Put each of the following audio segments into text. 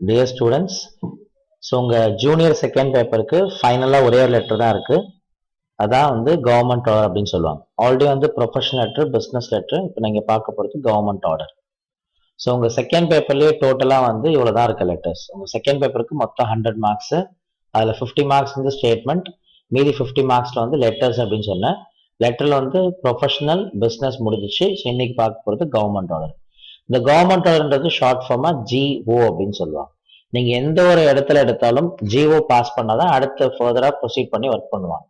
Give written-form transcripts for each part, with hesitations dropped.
Dear students, so உங்கள் junior second பேப்பருக்கு ஃபைனலாக ஒரே ஒரு லெட்டர் தான் இருக்குது. அதான் வந்து கவர்மெண்ட் ஆர்டர் அப்படின்னு சொல்லுவாங்க. ஆல்ரெடி வந்து ப்ரொஃபஷனல் லெட்டர், பிஸ்னஸ் லெட்டர், இப்போ நீங்கள் பார்க்க போகிறது கவர்மெண்ட் ஆர்டர். ஸோ உங்கள் செகண்ட் பேப்பர்லேயே டோட்டலாக வந்து இவ்வளோ தான் இருக்க லெட்டர்ஸ். உங்கள் செகண்ட் பேப்பருக்கு மொத்தம் 100 மார்க்ஸு. அதில் 50 மார்க்ஸ் வந்து ஸ்டேட்மெண்ட், மீதி 50 மார்க்ஸில் வந்து லெட்டர்ஸ் அப்படின்னு சொன்னேன். லெட்டரில் வந்து ப்ரொஃபஷனல் பிஸ்னஸ் முடிஞ்சிச்சு. ஸோ இன்னைக்கு பார்க்க போகிறது கவர்மெண்ட் ஆர்டர். இந்த கவர்மெண்ட் ஆர்டர்ன்றது ஷார்ட் ஃபார்மா GO அப்படின்னு சொல்லுவாங்க. நீங்க எந்த ஒரு இடத்துல எடுத்தாலும் GO பாஸ் பண்ணாதான் அடுத்து ஃபர்தரா ப்ரொசீட் பண்ணி ஒர்க் பண்ணுவாங்க.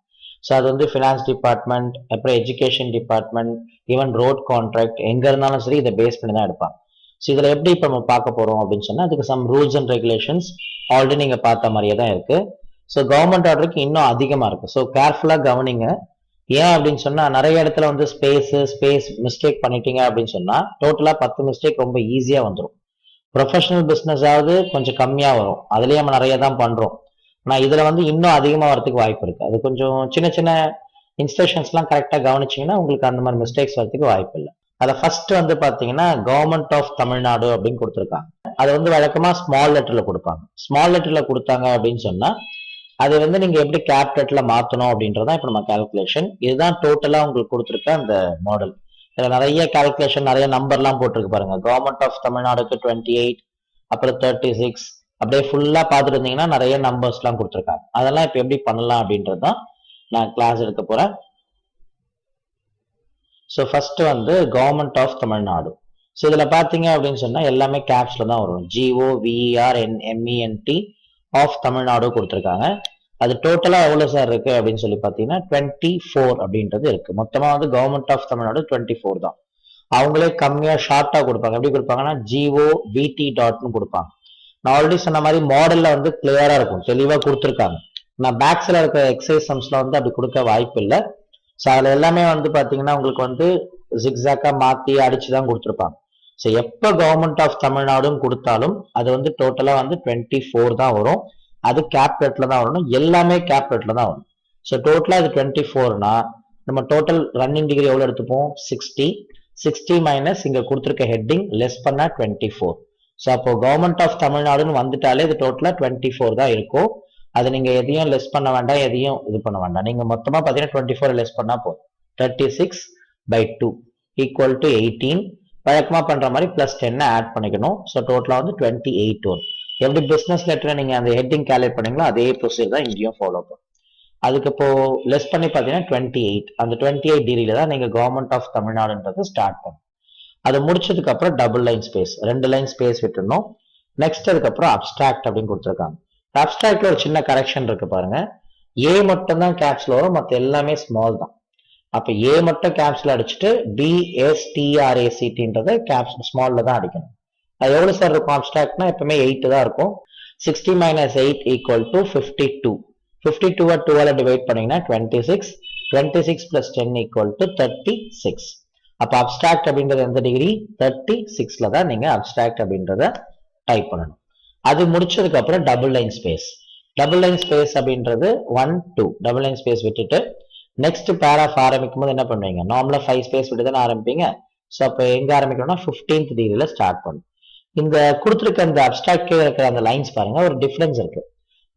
ஸோ அது வந்து ஃபினான்ஸ் டிபார்ட்மெண்ட், அப்புறம் education department, even road contract எங்க இருந்தாலும் சரி இதை பேஸ் பண்ணி தான் எடுப்பாங்க. ஸோ இதுல எப்படி இப்போ நம்ம பார்க்க போறோம் அப்படின்னு சொன்னா அதுக்கு some rules and regulations already நீங்க பார்த்த மாதிரியே தான் இருக்கு. ஸோ கவர்மெண்ட் ஆர்டருக்கு இன்னும் அதிகமா இருக்கு. ஸோ கேர்ஃபுல்லா கவனிங்க. ஏன் அப்படின்னு சொன்னா நிறைய இடத்துல வந்து ஸ்பேஸ் மிஸ்டேக் பண்ணிட்டீங்க அப்படின்னு சொன்னா டோட்டலா 10 மிஸ்டேக் ரொம்ப ஈஸியா வந்துடும். ப்ரொஃபஷனல் பிசினஸ் ஆகுது கொஞ்சம் கம்மியா வரும், அதுலயே நம்ம நிறைய தான் பண்றோம். ஆனா இதுல வந்து இன்னும் அதிகமா வரதுக்கு வாய்ப்பு இருக்கு. அது கொஞ்சம் சின்ன சின்ன இன்ஸ்ட்ரக்ஷன்ஸ் எல்லாம் கரெக்டா கவனிச்சீங்கன்னா உங்களுக்கு அந்த மாதிரி மிஸ்டேக்ஸ் வரதுக்கு வாய்ப்பு இல்லை. அதை ஃபர்ஸ்ட் வந்து பாத்தீங்கன்னா கவர்மெண்ட் ஆஃப் தமிழ்நாடு அப்படின்னு கொடுத்துருக்காங்க. அதை வந்து வழக்கமா ஸ்மால் லெட்டர்ல கொடுப்பாங்க. ஸ்மால் லெட்டர்ல கொடுத்தாங்க அப்படின்னு சொன்னா அதை வந்து நீங்க எப்படி கேப்டெட்ல மாத்தணும் அப்படின்றதான் இப்ப நம்ம கால்குலேஷன். இதுதான் டோட்டலா உங்களுக்கு கொடுத்துருக்க அந்த மாடல். இதுல நிறைய கால்குலேஷன், நிறைய நம்பர்லாம் போட்டிருக்கு பாருங்க. கவர்மெண்ட் ஆஃப் தமிழ்நாடுக்கு 28, அப்புறம் 36, அப்படியே ஃபுல்லா பார்த்துட்டு இருந்தீங்கன்னா நிறைய நம்பர்ஸ் எல்லாம் கொடுத்துருக்காங்க. அதெல்லாம் இப்ப எப்படி பண்ணலாம் அப்படின்றதான் நான் கிளாஸ் எடுக்க போறேன். ஸோ ஃபர்ஸ்ட் வந்து கவர்மெண்ட் ஆஃப் தமிழ்நாடு. ஸோ இதுல பாத்தீங்க அப்படின்னு சொன்னா எல்லாமே கேப்ஸ்ல தான் வரும். GOVERNMENT ஆஃப் தமிழ்நாடு கொடுத்துருக்காங்க. அது டோட்டலா எவ்வளவு சார் இருக்கு அப்படின்னு சொல்லி பாத்தீங்கன்னா 24 அப்படின்றது இருக்கு. மொத்தமா வந்து கவர்மெண்ட் ஆஃப் தமிழ்நாடு 24 தான். அவங்களே கம்மியா ஷார்ட்டா கொடுப்பாங்க. எப்படி கொடுப்பாங்கன்னா GOVT டாட்னு கொடுப்பாங்க. நான் ஆல்ரெடி சொன்ன மாதிரி மாடல்ல வந்து கிளியரா இருக்கும், தெளிவா கொடுத்துருக்காங்க. நான் பேக்ஸ்ல இருக்க எக்ஸசைஸ் சம்ஸ்ல வந்து அப்படி கொடுக்க வாய்ப்பு இல்லை. ஸோ அதுல எல்லாமே வந்து பாத்தீங்கன்னா உங்களுக்கு வந்து ஜிக்ஸாக்கா மாத்தி அடிச்சுதான் கொடுத்துருப்பாங்க. ஸோ எப்ப கவர்மெண்ட் ஆஃப் தமிழ்நாடுன்னு கொடுத்தாலும் அது வந்து டோட்டலா வந்து 24 தான் வரும். அது கேப்டெட்ல தான் வரணும், எல்லாமே கேப்டெட்ல தான் வரும். ஸோ டோட்டலா இது 24னா நம்ம டோட்டல் ரன்னிங் டிகிரி எவ்வளவு எடுத்துப்போம்? 60 மைனஸ் இங்க கொடுத்துருக்க ஹெட்டிங் லெஸ் பண்ணா 24. ஸோ அப்போ கவர்மெண்ட் ஆஃப் தமிழ்நாடுன்னு வந்துட்டாலே இது டோட்டலா 24 தான் இருக்கும். அது நீங்க எதையும் லெஸ் பண்ண வேண்டாம், எதையும் இது பண்ண வேண்டாம். நீங்க மொத்தமா பாத்தீங்கன்னா 24 லெஸ் பண்ணா போதும். 36/2 ஈக்குவல் டு 18. வழக்கமா பண்ற மாதிரி பிளஸ் 10 ஆட் பண்ணிக்கணும். ஸோ டோட்டலா வந்து 28 வரும். எப்படி பிசினஸ் லெட்டர் நீங்க அந்த ஹெட்டிங் கால்குலேட் பண்ணீங்களோ அதே ப்ரொசீஜர் தான் இங்கேயும் ஃபாலோ பண்ணும். அதுக்கு இப்போ லெஸ் பண்ணி பாத்தீங்கன்னா 28. அந்த 28 டிகிரியில தான் நீங்க கவர்மெண்ட் ஆஃப் தமிழ்நாடுன்றது ஸ்டார்ட் பண்ணும். அது முடிச்சதுக்கு அப்புறம் double line space, 2 line space விட்டுணும். நெக்ஸ்ட் அதுக்கப்புறம் அப்ஸ்ட்ராக்ட் அப்படின்னு கொடுத்துருக்காங்க. அப்ஸ்ட்ராக்ட்ல ஒரு சின்ன கரெக்ஷன் இருக்கு பாருங்க. ஏ மட்டும் தான் கேப்ஸ்ல வரும், மற்ற எல்லாமே ஸ்மால் தான். அப்ப ஏ மட்டும் கேப்ஸ்ல அடிச்சுட்டு BSTRACTன்றத கேப்ஸ் ஸ்மால்ல தான் அடிக்கணும். அது எவ்வளவு சார் இருக்கும்? அப்ஸ்ட்ராக்ட்னா எப்பவுமே 8 தான் இருக்கும். 60 மைனஸ் 8 ஈக்குவல் டு 52. 52 12 டிவைட் பண்ணீங்கன்னா 26. 26 பிளஸ் 10 ஈக்குவல் டு 36. அப்ப அப்ஸ்ட்ராக்ட் அப்படின்றது எந்த டிகிரி? 36ல தான் நீங்க அப்ஸ்ட்ராக்ட் அப்படின்றத டைப் பண்ணணும். அது முடிச்சதுக்கு அப்புறம் double line space. Double line space அப்படின்றது 1 2 டபுள் லைன் ஸ்பேஸ் விட்டுட்டு நெக்ஸ்ட் பேராஃப் ஆரம்பிக்கும் போது என்ன பண்ணுவீங்க? நார்மலா 5 ஸ்பேஸ் விட்டு தானே ஆரம்பிப்பீங்க. ஸோ அப்போ எங்க ஆரம்பிக்கணும்னா 15th டிகிரியில ஸ்டார்ட் பண்ணும். இந்த கொடுத்துருக்க அந்த அப்ஸ்ட்ராக்ட் இருக்கிற அந்த லைன்ஸ் பாருங்க, ஒரு டிஃபரன்ஸ் இருக்கு.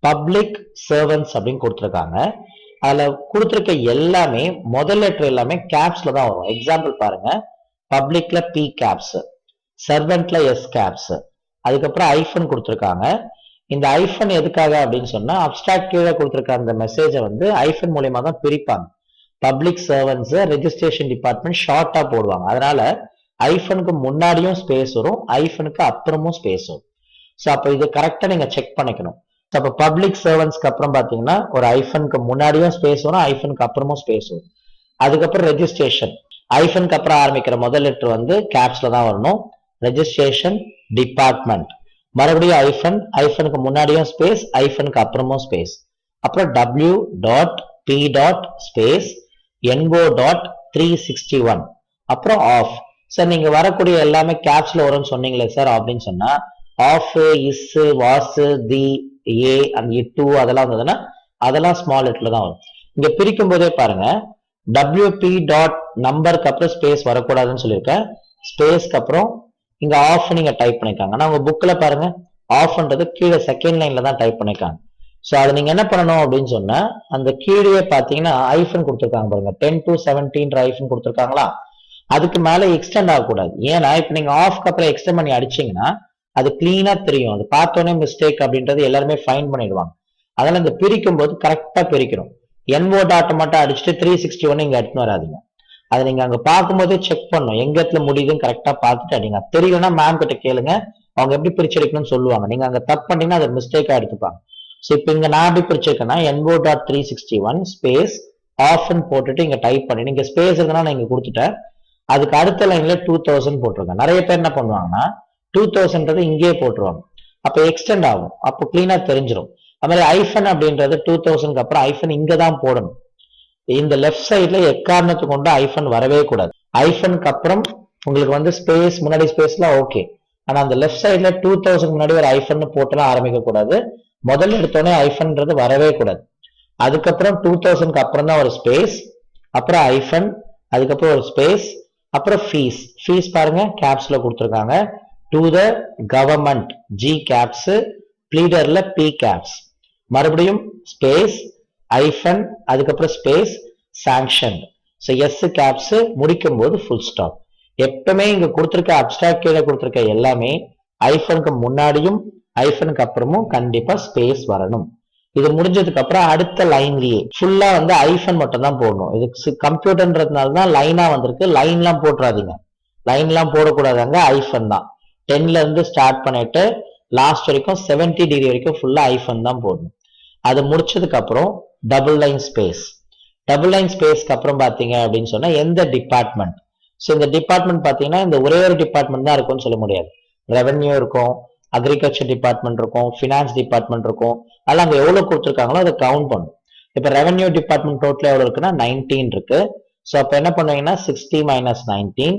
பப்ளிக் சர்வன்ட்ஸ் அப்படின்னு கொடுத்துருக்காங்க. அதுல கொடுத்துருக்க எல்லாமே முதல் லெட்டர் எல்லாமே கேப்ஸ்ல தான் வரும். எக்ஸாம்பிள் பாருங்க, பப்ளிக்ல P கேப்ஸ், சர்வெண்ட்ல S கேப்ஸ், அதுக்கப்புறம் ஐஃபன் கொடுத்துருக்காங்க. இந்த ஐஃபன் எதுக்காக அப்படின்னு சொன்னா அப்ஸ்ட்ராக்ட் கீழே கொடுத்துருக்க அந்த மெசேஜை வந்து ஐஃபன் மூலியமா தான் பிரிப்பாங்க. பப்ளிக் சர்வன்ட்ஸ் ரெஜிஸ்ட்ரேஷன் டிபார்ட்மெண்ட் ஷார்ட்டா போடுவாங்க. அதனால ஐஃபனுக்கு முன்னாடியும் ஸ்பேஸ் வரும், ஐஃபனுக்கு அப்புறமும் ஸ்பேஸ் வரும். ஸோ அப்போ இது கரெக்டா நீங்க செக் பண்ணிக்கணும். ஸோ அப்போ பப்ளிக் சர்வன்ட்ஸ்க்கு அப்புறம் பாத்தீங்கன்னா ஒரு ஐஃபனுக்கு முன்னாடியும் ஸ்பேஸ் வரும், ஐஃபனுக்கு அப்புறமும் ஸ்பேஸ் வரும். அதுக்கப்புறம் ரெஜிஸ்ட்ரேஷன், ஐஃபனுக்கு அப்புறம் ஆரம்பிக்கிற முதல் லெட்டர் வந்து கேப்ஸ்ல தான் வரணும். ரெஜிஸ்ட்ரேஷன் டிபார்ட்மெண்ட், மறுபடியும் ஐஃபன், ஐஃபனுக்கு முன்னாடியும் ஸ்பேஸ், ஐஃபனுக்கு அப்புறமும் ஸ்பேஸ். அப்புறம் W.P. ஸ்பேஸ் NO.361, அப்புறம் ஆஃப். சார் நீங்க வரக்கூடிய எல்லாமே கேப்ஸ்ல வரும்னு சொன்னீங்களே சார் அப்படின்னு சொன்னா of, is, was, the, a and it அதெல்லாம் வந்ததுன்னா அதெல்லாம் ஸ்மால் லெட்டர்ல தான் வரும். இங்க பிரிக்கும் போதே பாருங்க, WP. நம்பருக்கு அப்புறம் ஸ்பேஸ் வரக்கூடாதுன்னு சொல்லியிருக்கேன். ஸ்பேஸ்க்கு அப்புறம் இங்க ஆஃப் நீங்க டைப் பண்ணிருக்காங்க. ஆனா உங்க புக்ல பாருங்க ஆஃப்ன்றது கீழே செகண்ட் லைன்ல தான் டைப் பண்ணிருக்காங்க. ஸோ அது நீங்க என்ன பண்ணணும் அப்படின்னு சொன்னா அந்த கீழே பாத்தீங்கன்னா ஐஃபன் கொடுத்துருக்காங்க பாருங்க, 10 to 17 ஐஃபன் கொடுத்துருக்காங்களா, அதுக்கு மேல எக்ஸ்டெண்ட் ஆகக்கூடாது. ஏன்னா இப்ப நீங்க ஆஃப்க்கு அப்புறம் எக்ஸ்டெண்ட் பண்ணி அடிச்சீங்கன்னா அது கிளீனா தெரியும், அது பார்த்தோன்னே மிஸ்டேக் அப்படின்றது எல்லாருமே ஃபைன் பண்ணிடுவாங்க. அதனால இந்த பிரிக்கும் போது கரெக்டா பிரிக்கணும். NO டாட் மட்டும் அடிச்சுட்டு 361 இங்க எடுத்துன்னு வராதிங்க. அதை நீங்க அங்க பார்க்கும்போதே செக் பண்ணணும், எங்க இடத்துல முடியுதுன்னு கரெக்டா பார்த்துட்டு அடிங்க. தெரியலன்னா மேம் கிட்ட கேளுங்க, அவங்க எப்படி பிரிச்சு எடுக்கணும்னு சொல்லுவாங்க. நீங்க அங்க தப்பு பண்ணீங்கன்னா அதை மிஸ்டேக்கா எடுத்துப்பாங்க. ஸோ இப்போ இங்க நான் எப்படி பிரிச்சிருக்கேன்னா NO டாட் 361 ஸ்பேஸ் ஆஃப்னு போட்டுட்டு இங்க டைப் பண்ணி, நீங்க ஸ்பேஸ் இருக்குன்னா நான் இங்க கொடுத்துட்டேன். அதுக்கு அடுத்த லைன்ல 2000 போட்டிருக்கேன். நிறைய பேர் என்ன பண்ணுவாங்கன்னா 2000 இங்கேயே போட்டுருவாங்க, அப்ப எக்ஸ்டெண்ட் ஆகும், அப்போ கிளீனா தெரிஞ்சிடும். அது மாதிரி ஐஃபன் அப்படின்றது 2000க்கு அப்புறம் ஐஃபன் இங்க தான் போடணும். இந்த லெஃப்ட் சைட்ல எக்காரணத்து கொண்டு ஐஃபன் வரவே கூடாது. ஐஃபனுக்கு அப்புறம் உங்களுக்கு வந்து ஸ்பேஸ், முன்னாடி ஸ்பேஸ்லாம் ஓகே, ஆனா அந்த லெஃப்ட் சைட்ல 2000 முன்னாடி ஒரு ஐஃபன் போட்டுலாம் ஆரம்பிக்க கூடாது. முதல்ல எடுத்தோடனே ஐஃபன்றது வரவே கூடாது. அதுக்கப்புறம் 2000க்கு அப்புறம் தான் ஒரு ஸ்பேஸ், அப்புறம் ஐஃபன், அதுக்கப்புறம் ஒரு ஸ்பேஸ், அப்புறம் ஃபீஸ். ஃபீஸ் பாருங்க கேப்ஸ்ல கொடுத்துருக்காங்க, to the government G caps, ப்ளீடர்ல பி கேப்ஸ், மறுபடியும் ஸ்பேஸ் ஐஃபன், அதுக்கப்புறம் space sanction. So S caps முடிக்கும் போது ஃபுல் ஸ்டாப். எப்பவுமே இங்க கொடுத்துருக்க அப்டிராக்ட் கீழே கொடுத்துருக்க எல்லாமே ஐஃபனுக்கு முன்னாடியும் ஐஃபனுக்கு அப்புறமும் கண்டிப்பா ஸ்பேஸ் வரணும். இது முடிஞ்சதுக்கு அப்புறம் அடுத்த லைன்லயே ஃபுல்லா வந்து ஐஃபன் மட்டும் தான் போடணும். இது கம்ப்யூட்டர்ன்றதுனால தான் லைனா வந்திருக்கு, லைன்லாம் போட்டுறாதீங்க, லைன்லாம் போடக்கூடாதாங்க, ஐஃபன் தான். 10ல இருந்து ஸ்டார்ட் பண்ணிட்டு லாஸ்ட் வரைக்கும் 70 டிகிரி வரைக்கும் ஃபுல்லா ஐஃபன் தான் போடணும். அது முடிச்சதுக்கு அப்புறம் double line space. Double line ஸ்பேஸ்க்கு அப்புறம் பாத்தீங்க அப்படின்னு சொன்னா எந்த டிபார்ட்மெண்ட். ஸோ இந்த டிபார்ட்மெண்ட் பாத்தீங்கன்னா இந்த ஒரே ஒரு டிபார்ட்மெண்ட் தான் இருக்கும்னு சொல்ல முடியாது. ரெவென்யூ இருக்கும், அக்ரிகல்ச்சர் டிபார்ட்மெண்ட் இருக்கும், ஃபினான்ஸ் டிபார்ட்மெண்ட் இருக்கும். அதெல்லாம் அங்க எவ்வளவு கொடுத்துருக்காங்களோ அதை கவுண்ட் பண்ணும். இப்ப ரெவென்யூ டிபார்ட்மெண்ட் டோட்டல் எவ்வளவு இருக்குன்னா 19 இருக்கு. ஸோ அப்ப என்ன பண்ணுவீங்கன்னா 60 minus 19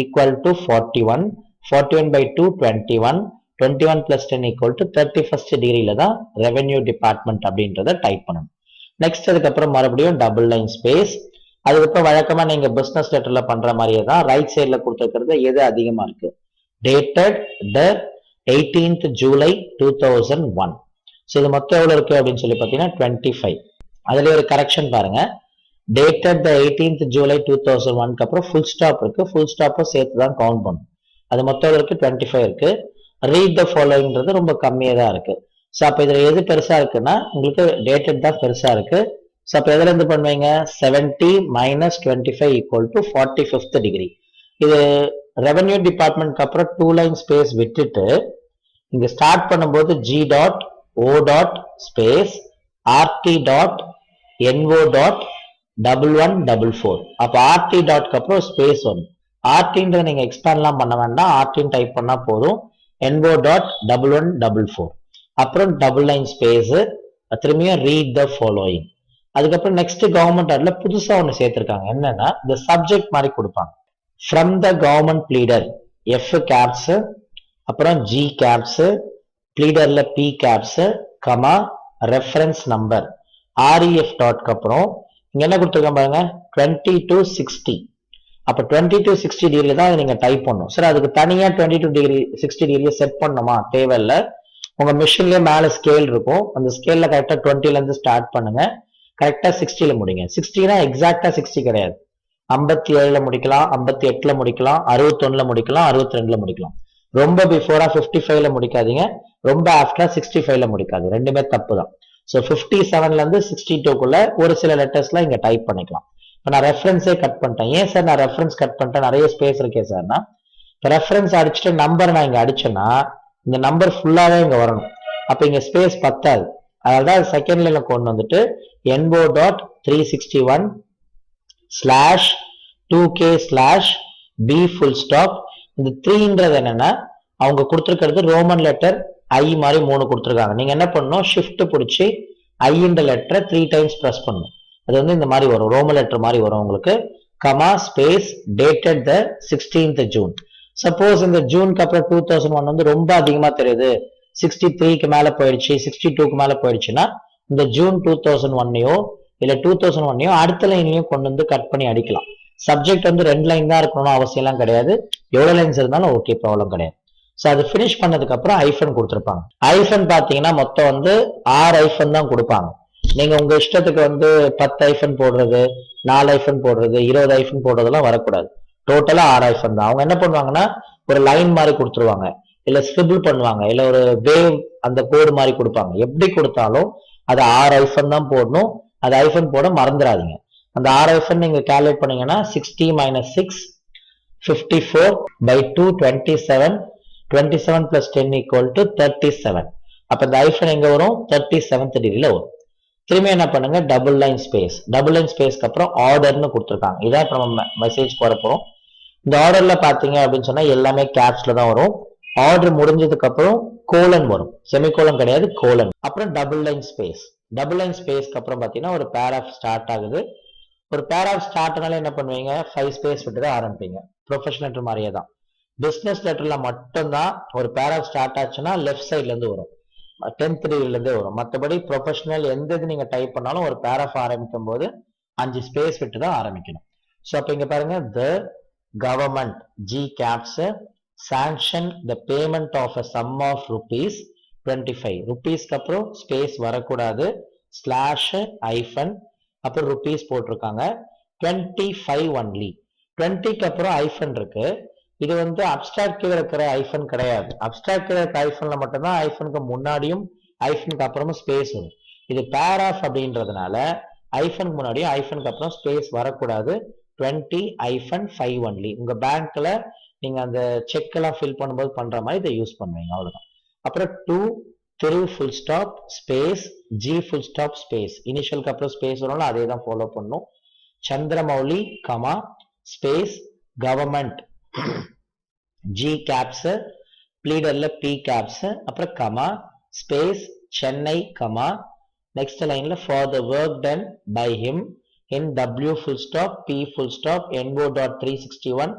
equal to 41, 41 by 2 21, 21 plus 10 equal to 31st டிகிரியில தான் ரெவென்யூ டிபார்ட்மெண்ட் அப்படின்றத டைப் பண்ணணும். நெக்ஸ்ட் அதுக்கப்புறம் மறுபடியும் டபுள் லைன் ஸ்பேஸ். அதுக்கப்புறம் வழக்கமா நீங்க பிசினஸ் லெட்டர்ல பண்ற மாதிரியே தான் ரைட் சைட்ல கொடுத்துருக்கிறது எது அதிகமா இருக்கு, டேட்டட் த 18th July 2001. ஸோ இது மொத்தம் எவ்வளவு இருக்கு அப்படின்னு சொல்லி பார்த்தீங்கன்னா 25. அதுல ஒரு கரெக்ஷன் பாருங்க, டேட்டட் த 18th July 2001க்கு அப்புறம் ஃபுல் ஸ்டாப் இருக்கு, ஃபுல் ஸ்டாப்பும் சேர்த்து தான் கவுண்ட் பண்ணும். அது மொத்தம் இருக்கு 25 இருக்கு. ரீட் த ஃபாலோயிங்கிறது ரொம்ப கம்மியா தான் இருக்கு. ஸோ அப்ப இதுல எது பெருசா இருக்குன்னா உங்களுக்கு டேட்டட் தான் பெருசா இருக்கு. ஸோ அப்ப எதுல இருந்து பண்ணுவீங்க, 70 minus 25 equal to 45th degree. இது ரெவென்யூ டிபார்ட்மெண்ட்க்கு அப்புறம் 2 லைன் ஸ்பேஸ் விட்டுட்டு இங்க ஸ்டார்ட் பண்ணும்போது G dot O dot space RT dot NO dot 1144. அப்ப ஆர்டி டாட்க்கு அப்புறம் ஸ்பேஸ் வரும். ஆர்டின்றத நீங்க எக்ஸ்பேண்ட்லாம் பண்ண வேண்டாம், ஆர்டின்னு டைப் பண்ணா போதும். NO டாட் 1144 அப்புறம் டபுள் லைன் ஸ்பேஸ், திரும்பியும் ரீட் த ஃபாலோயிங். அதுக்கப்புறம் நெக்ஸ்ட் கவர்மெண்ட் ஆர்டர்ல புதுசா ஒண்ணு சேர்த்திருக்காங்க, என்னன்னா இந்த சப்ஜெக்ட் மாதிரி கொடுப்பாங்க. From the government pleader F caps, அப்புறம் ஜி கேப்ஸ், ப்ளீடர்ல P caps, comma reference number REF டாட்க்கு அப்புறம் இங்க என்ன கொடுத்துருக்காங்க பாருங்க 20 to 60. அப்ப 20 to 60 டிகிரி தான் நீங்க டைப் பண்ணணும். சார் அதுக்கு தனியா 22 டிகிரி 60 டிகிரியை செட் பண்ணணுமா, தேவையில்ல. உங்க மிஷின்லயே மேல ஸ்கேல் இருக்கும், அந்த ஸ்கேல்ல கரெக்டா 20ல இருந்து ஸ்டார்ட் பண்ணுங்க, கரெக்டா 60ல முடிங்க. 60னா எக்ஸாக்டா 60 கிடையாது, 57ல முடிக்கலாம், 58ல முடிக்கலாம், 61ல முடிக்கலாம், 62ல முடிக்கலாம். ரொம்ப பிஃபோரா 55ல முடிக்காதீங்க, ரொம்ப ஆஃப்டரா 65ல முடிக்காது, ரெண்டுமே தப்பு தான். ஸோ 57ல இருந்து 62க்குள்ள ஒரு சில லெட்டர்ஸ்லாம் இங்க டைப் பண்ணிக்கலாம். இப்போ நான் ரெஃபரன்ஸே கட் பண்ணிட்டேன். ஏன் சார் நான் ரெஃபரன்ஸ் கட் பண்ணிட்டேன், நிறைய ஸ்பேஸ் இருக்கே சார்னா, இப்போ ரெஃபரன்ஸ் அடிச்சுட்டு நம்பர் நான் இங்க அடிச்சேன்னா இந்த நம்பர் ஃபுல்லாவே இங்க வரணும், அப்ப இங்க ஸ்பேஸ் பத்தாது. அதனாலதான் செகண்ட் லைன்ல கொண்டு வந்துட்டு NO dot 361 slash 2K slash B full stop. இந்த 3ன்றது என்னன்னா அவங்க கொடுத்துருக்கிறது ரோமன் லெட்டர் I மாதிரி 3 கொடுத்துருக்காங்க. நீங்க என்ன பண்ணணும், ஷிஃப்ட் பிடிச்சி ஐன்ற லெட்டரை 3 டைம்ஸ் பிரஸ் பண்ணணும். அது வந்து இந்த மாதிரி வரும், ரோமன் லெட்டர் மாதிரி வரும் உங்களுக்கு. கமா ஸ்பேஸ் டேட்டட் த 16th June. சப்போஸ் இந்த ஜூனுக்கு அப்புறம் 2001 வந்து ரொம்ப அதிகமா தெரியுது, 63க்கு மேல போயிடுச்சு, 62க்கு மேல போயிடுச்சுன்னா இந்த ஜூன் 2001யோ இல்ல 2001யோ அடுத்த லைன்லயும் கொண்டு வந்து கட் பண்ணி அடிக்கலாம். சப்ஜெக்ட் வந்து 2 லைன் தான் இருக்கணும்னு அவசியம் எல்லாம் கிடையாது, எவ்வளவு லைன்ஸ் இருந்தாலும் ஓகே, ப்ராப்ளம் கிடையாது. ஸோ அது ஃபினிஷ் பண்ணதுக்கு அப்புறம் ஐஃபன் கொடுத்துருப்பாங்க. ஐஃபன் பார்த்தீங்கன்னா மொத்தம் வந்து 6 ஐஃபன் தான் கொடுப்பாங்க. நீங்க உங்க இஷ்டத்துக்கு வந்து 10 ஐஃபன் போடுறது, 4 ஐஃபன் போடுறது, 20 ஐஃபன் போடுறதெல்லாம் வரக்கூடாது. டோட்டலா 6 ஐஃபன் தான். அவங்க என்ன பண்ணுவாங்கன்னா ஒரு லைன் மாதிரி கொடுத்துருவாங்க, இல்ல ஸ்கிரிபிள் பண்ணுவாங்க, இல்ல ஒரு வேவ் அந்த கோடு மாதிரி கொடுப்பாங்க. எப்படி கொடுத்தாலும் அது 6 ஐஃபன் தான் போடணும். அது ஐஃபன் போட மறந்துடாதீங்க. அந்த 6 ஐஃபன் நீங்க கால்குலேட் பண்ணீங்கன்னா 60 minus 6 54 by 2 27 27 plus 10 equal to 37. அப்ப இந்த ஐஃபன் எங்க வரும்? 37th டிகிரில வரும். திரும்பி என்ன பண்ணுங்க, double line space. Double line ஸ்பேஸ்க்கு அப்புறம் ஆர்டர்னு கொடுத்துருக்காங்க. இதான் இப்ப நம்ம மெசேஜ் போற போறோம். இந்த ஆர்டர்ல பாத்தீங்க அப்படின்னு சொன்னா எல்லாமே கேப்ஸ்ல தான் வரும். ஆர்டர் முடிஞ்சதுக்கு அப்புறம் கோலன் வரும், செமிகோலன் கிடையாது, கோலன். அப்புறம் double line space. Double line ஸ்பேஸ்க்கு அப்புறம் பாத்தீங்கன்னா ஒரு பேராஃப் ஸ்டார்ட் ஆகுது. ஒரு பேராஃப் ஸ்டார்ட்னால என்ன பண்ணுவீங்க, 5 ஸ்பேஸ் விட்டு தான் ஆரம்பிப்பீங்க. ப்ரொஃபஷனல் லெட்டர் மாதிரியே தான். பிசினஸ் லெட்டர்ல மட்டும்தான் ஒரு பேராஃப் ஸ்டார்ட் ஆச்சுன்னா லெஃப்ட் சைட்ல இருந்து வரும், 10th டிகிரில இருந்தே வரும். மற்றபடி ப்ரொஃபஷனல் எந்த இது நீங்க டைப் பண்ணாலும் ஒரு பேராஃப் ஆரம்பிக்கும் போது 5 ஸ்பேஸ் விட்டு தான் ஆரம்பிக்கணும். ஸோ அப்ப இங்க பாருங்க, the government G caps sanction the payment of a sum of rupees 25. ருபீஸ்க்கு அப்புறம் ஸ்பேஸ் வரக்கூடாது, ஸ்லாஷ் ஐஃபன் அப்புறம் ருபீஸ் போட்டிருக்காங்க. 25 ஒன்லி. 20க்கு அப்புறம் ஐஃபன் இருக்கு. இது வந்து அப்ஸ்ட்ராக்ட் கீழே இருக்கிற ஐஃபன் கிடையாது. அப்ஸ்ட்ராக்ட் கீழே இருக்கிற ஐஃபன்ல மட்டும்தான் ஐஃபனுக்கு முன்னாடியும் ஐஃபனுக்கு அப்புறமும் ஸ்பேஸ் வரும். இது பேராஃப் அப்படின்றதுனால ஐஃபனுக்கு முன்னாடியும் ஐஃபனுக்கு அப்புறம் ஸ்பேஸ் வரக்கூடாது. 20-5 ஒன்லி. உங்க பேங்க்ல நீங்க அந்த செக் எல்லாம் ஃபில் பண்ணும்போது பண்ற மாதிரி இதை யூஸ் பண்ணுவீங்க, அவ்வளவுதான். அப்புறம் 2 Thiru full stop space G full stop space. இனிஷியலுக்கு அப்புறம் ஸ்பேஸ் வரும்ல, அதே தான் ஃபாலோ பண்ணும். Chandramouli comma space government G caps, ப்ளீடர்ல பி கேப்ஸ், அப்புறம் comma space Chennai comma next லைன்ல for the work done by him in W full stop P full stop NO.361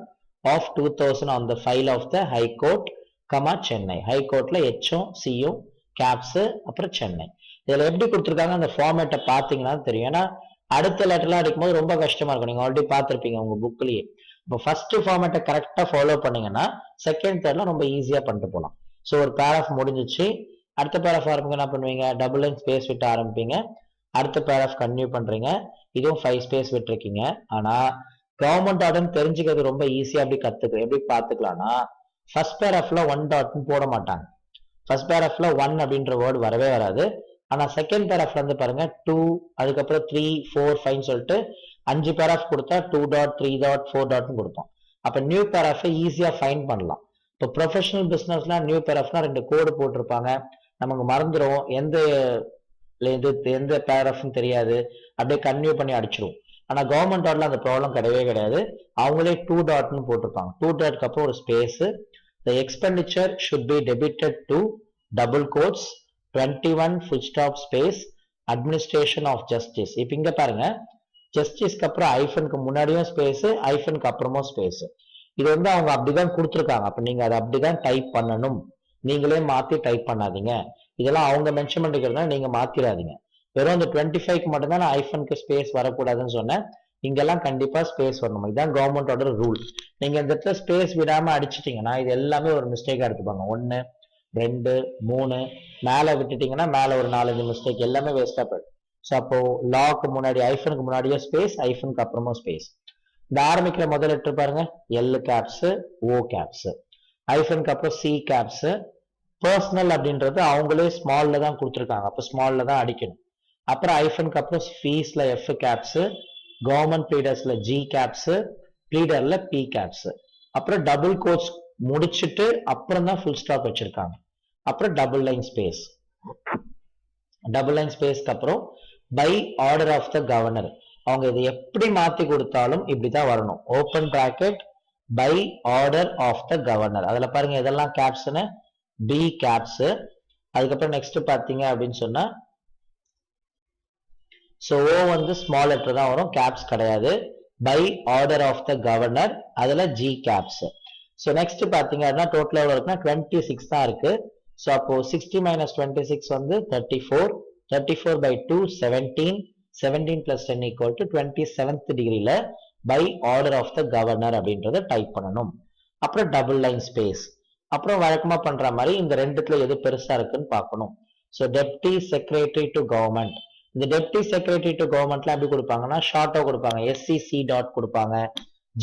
of 2000 on the file of the High Court comma Chennai. High கோர்ட்ல ஹெச்சும் சியும் caps அப்புறம் சென்னை. இதுல எப்படி கொடுத்துருக்காங்க அந்த ஃபார்மேட்டை பார்த்தீங்கன்னா தெரியும். ஏன்னா அடுத்த லெட்டர்லாம் அடிக்கும்போது ரொம்ப கஷ்டமா இருக்கும். நீங்க ஆல்ரெடி பார்த்துருப்பீங்க உங்க புக்லயே. இப்போ ஃபர்ஸ்ட் ஃபார்மேட்டை கரெக்டா ஃபாலோ பண்ணீங்கன்னா செகண்ட் தேர்ட்ல ரொம்ப ஈஸியா பண்ணிட்டு போகலாம். ஸோ ஒரு பேராஃப் முடிஞ்சிச்சு, அடுத்த பேராஃப் ஆரம்பிங்க என்ன பண்ணுவீங்க, டபுள் லைன் ஸ்பேஸ் விட்டு ஆரம்பிப்பீங்க. அடுத்த பேராஃப் கன்டினியூ பண்றீங்க, இதுவும் 5 ஸ்பேஸ் விட்டுருக்கீங்க. ஆனா கவர்மெண்ட் ஆர்டர்னு தெரிஞ்சுக்கிறது ரொம்ப ஈஸியா அப்படி கத்துக்கலாம். எப்படி பார்த்துக்கலாம்னா, ஃபர்ஸ்ட் பேராஃப்ல 1 டாட்னு போட மாட்டாங்க. ஃபர்ஸ்ட் பேராஃப்ல 1 அப்படின்ற வேர்டு வரவே வராது. ஆனா செகண்ட் பேராஃப்ல வந்து பாருங்க 2, அதுக்கப்புறம் 3, 4, 5 சொல்லிட்டு 5 பேராஃப் கொடுத்தா 2 டாட் 3 டாட் 4 டாட்னு கொடுப்போம். அப்ப நியூ பேராஃபை ஈஸியா ஃபைண்ட் பண்ணலாம். இப்போ ப்ரொஃபஷனல் பிசினஸ்லாம் நியூ பேராஃப்னா 2 கோடு போட்டிருப்பாங்க, நமக்கு மறந்துடும், எந்த பேராஃப்னு தெரியாது, அப்படியே கன்டினியூ பண்ணி அடிச்சிடும். ஆனா கவர்மெண்ட் ஆர்டர்ல அந்த ப்ராப்ளம் கிடையவே கிடையாது. அவங்களே 2 டாட்னு போட்டிருப்பாங்க. 2 டாட்க்கு அப்புறம் ஒரு space. The expenditure should be debited to double quotes 21 full stop space administration of justice. இப்ப இங்க பாருங்க, ஜஸ்டிஸ்க்கு அப்புறம் ஐஃபனுக்கு முன்னாடியும் ஸ்பேஸ், ஐஃபனுக்கு அப்புறமும் ஸ்பேஸ். இது வந்து அவங்க அப்படிதான் கொடுத்துருக்காங்க. அப்ப நீங்க அதை அப்படிதான் டைப் பண்ணணும். நீங்களே மாத்தி டைப் பண்ணாதீங்க. இதெல்லாம் அவங்க மென்ஷன் பண்ணிக்கிறதுனால நீங்க மாத்திராதீங்க. வெறும் இந்த 25க்கு மட்டும்தான் நான் ஐஃபனுக்கு ஸ்பேஸ் வரக்கூடாதுன்னு சொன்னேன். இங்கெல்லாம் கண்டிப்பா ஸ்பேஸ் வரணும். இதுதான் கவர்மெண்டோட ரூல். நீங்க இந்த இடத்துல ஸ்பேஸ் விடாம அடிச்சிட்டீங்கன்னா இது எல்லாமே ஒரு மிஸ்டேக்கா எடுத்துப்பாங்க. 1, 2, 3 மேல விட்டுட்டீங்கன்னா மேல ஒரு 4-5 மிஸ்டேக் எல்லாமே வேஸ்டா போயிடும். ஸோ அப்போ லாக்கு முன்னாடி ஐஃபனுக்கு முன்னாடியே ஸ்பேஸ், ஐஃபனுக்கு அப்புறமும் ஸ்பேஸ். இந்த ஆரம்பிக்கிற முதல் லெட்டர் பாருங்க, எல் கேப்ஸ், ஓ கேப்ஸ், ஐஃபனுக்கு அப்புறம் சி கேப்ஸ். பர்சனல் அப்படின்றது அவங்களே ஸ்மால்ல தான் கொடுத்துருக்காங்க, அப்போ ஸ்மால்ல தான் அடிக்கணும். அப்புறம் ஐஃபனுக்கு அப்புறம் ஃபீஸ்ல எஃப் கேப்ஸ், கவர்மெண்ட் ப்ளீடர்ஸ்ல ஜி கேப்ஸ், ப்ளீடர்ல பி கேப்ஸ். அப்புறம் டபுள் கோட்ஸ் முடிச்சுட்டு அப்புறம் தான் ஃபுல் ஸ்டாப் வச்சிருக்காங்க. அப்புறம் double line space. Double line ஸ்பேஸ்க்கு அப்புறம் by order of the governor. அவங்க இதை எப்படி மாத்தி கொடுத்தாலும் இப்படிதான் வரணும். Open bracket by order of the governor. அதுல பாருங்க இதெல்லாம் கேப்ஸ்னு, பி கேப்ஸ். அதுக்கப்புறம் நெக்ஸ்ட் பாத்தீங்க அப்படின்னு சொன்னா ஸோ ஓ வந்து ஸ்மால் லெட்டர் தான் வரும், கேப்ஸ் கிடையாது. By order of the governor, அதுல ஜி கேப்ஸ். ஸோ நெக்ஸ்ட் பாத்தீங்க அப்படின்னா டோட்டல் எவ்வளவு இருக்குன்னா 26 தான் இருக்கு. ஸோ அப்போ 60 - 26 வந்து 34. 34 by 2 17. 17 plus 10 equal to 27th டிகிரில by order of the governor அப்படின்றத டைப் பண்ணணும். அப்புறம் டபுள் லைன் ஸ்பேஸ். அப்புறம் வழக்கமா பண்ற மாதிரி இந்த ரெண்டுத்துல எது பெருசா இருக்குன்னு பார்க்கணும். So deputy secretary to government. இந்த டெப்டி செக்ரட்டரி டு கவர்மெண்ட்லாம் எப்படி கொடுப்பாங்கன்னா ஷார்ட்டா கொடுப்பாங்க. SCC டாட் கொடுப்பாங்க,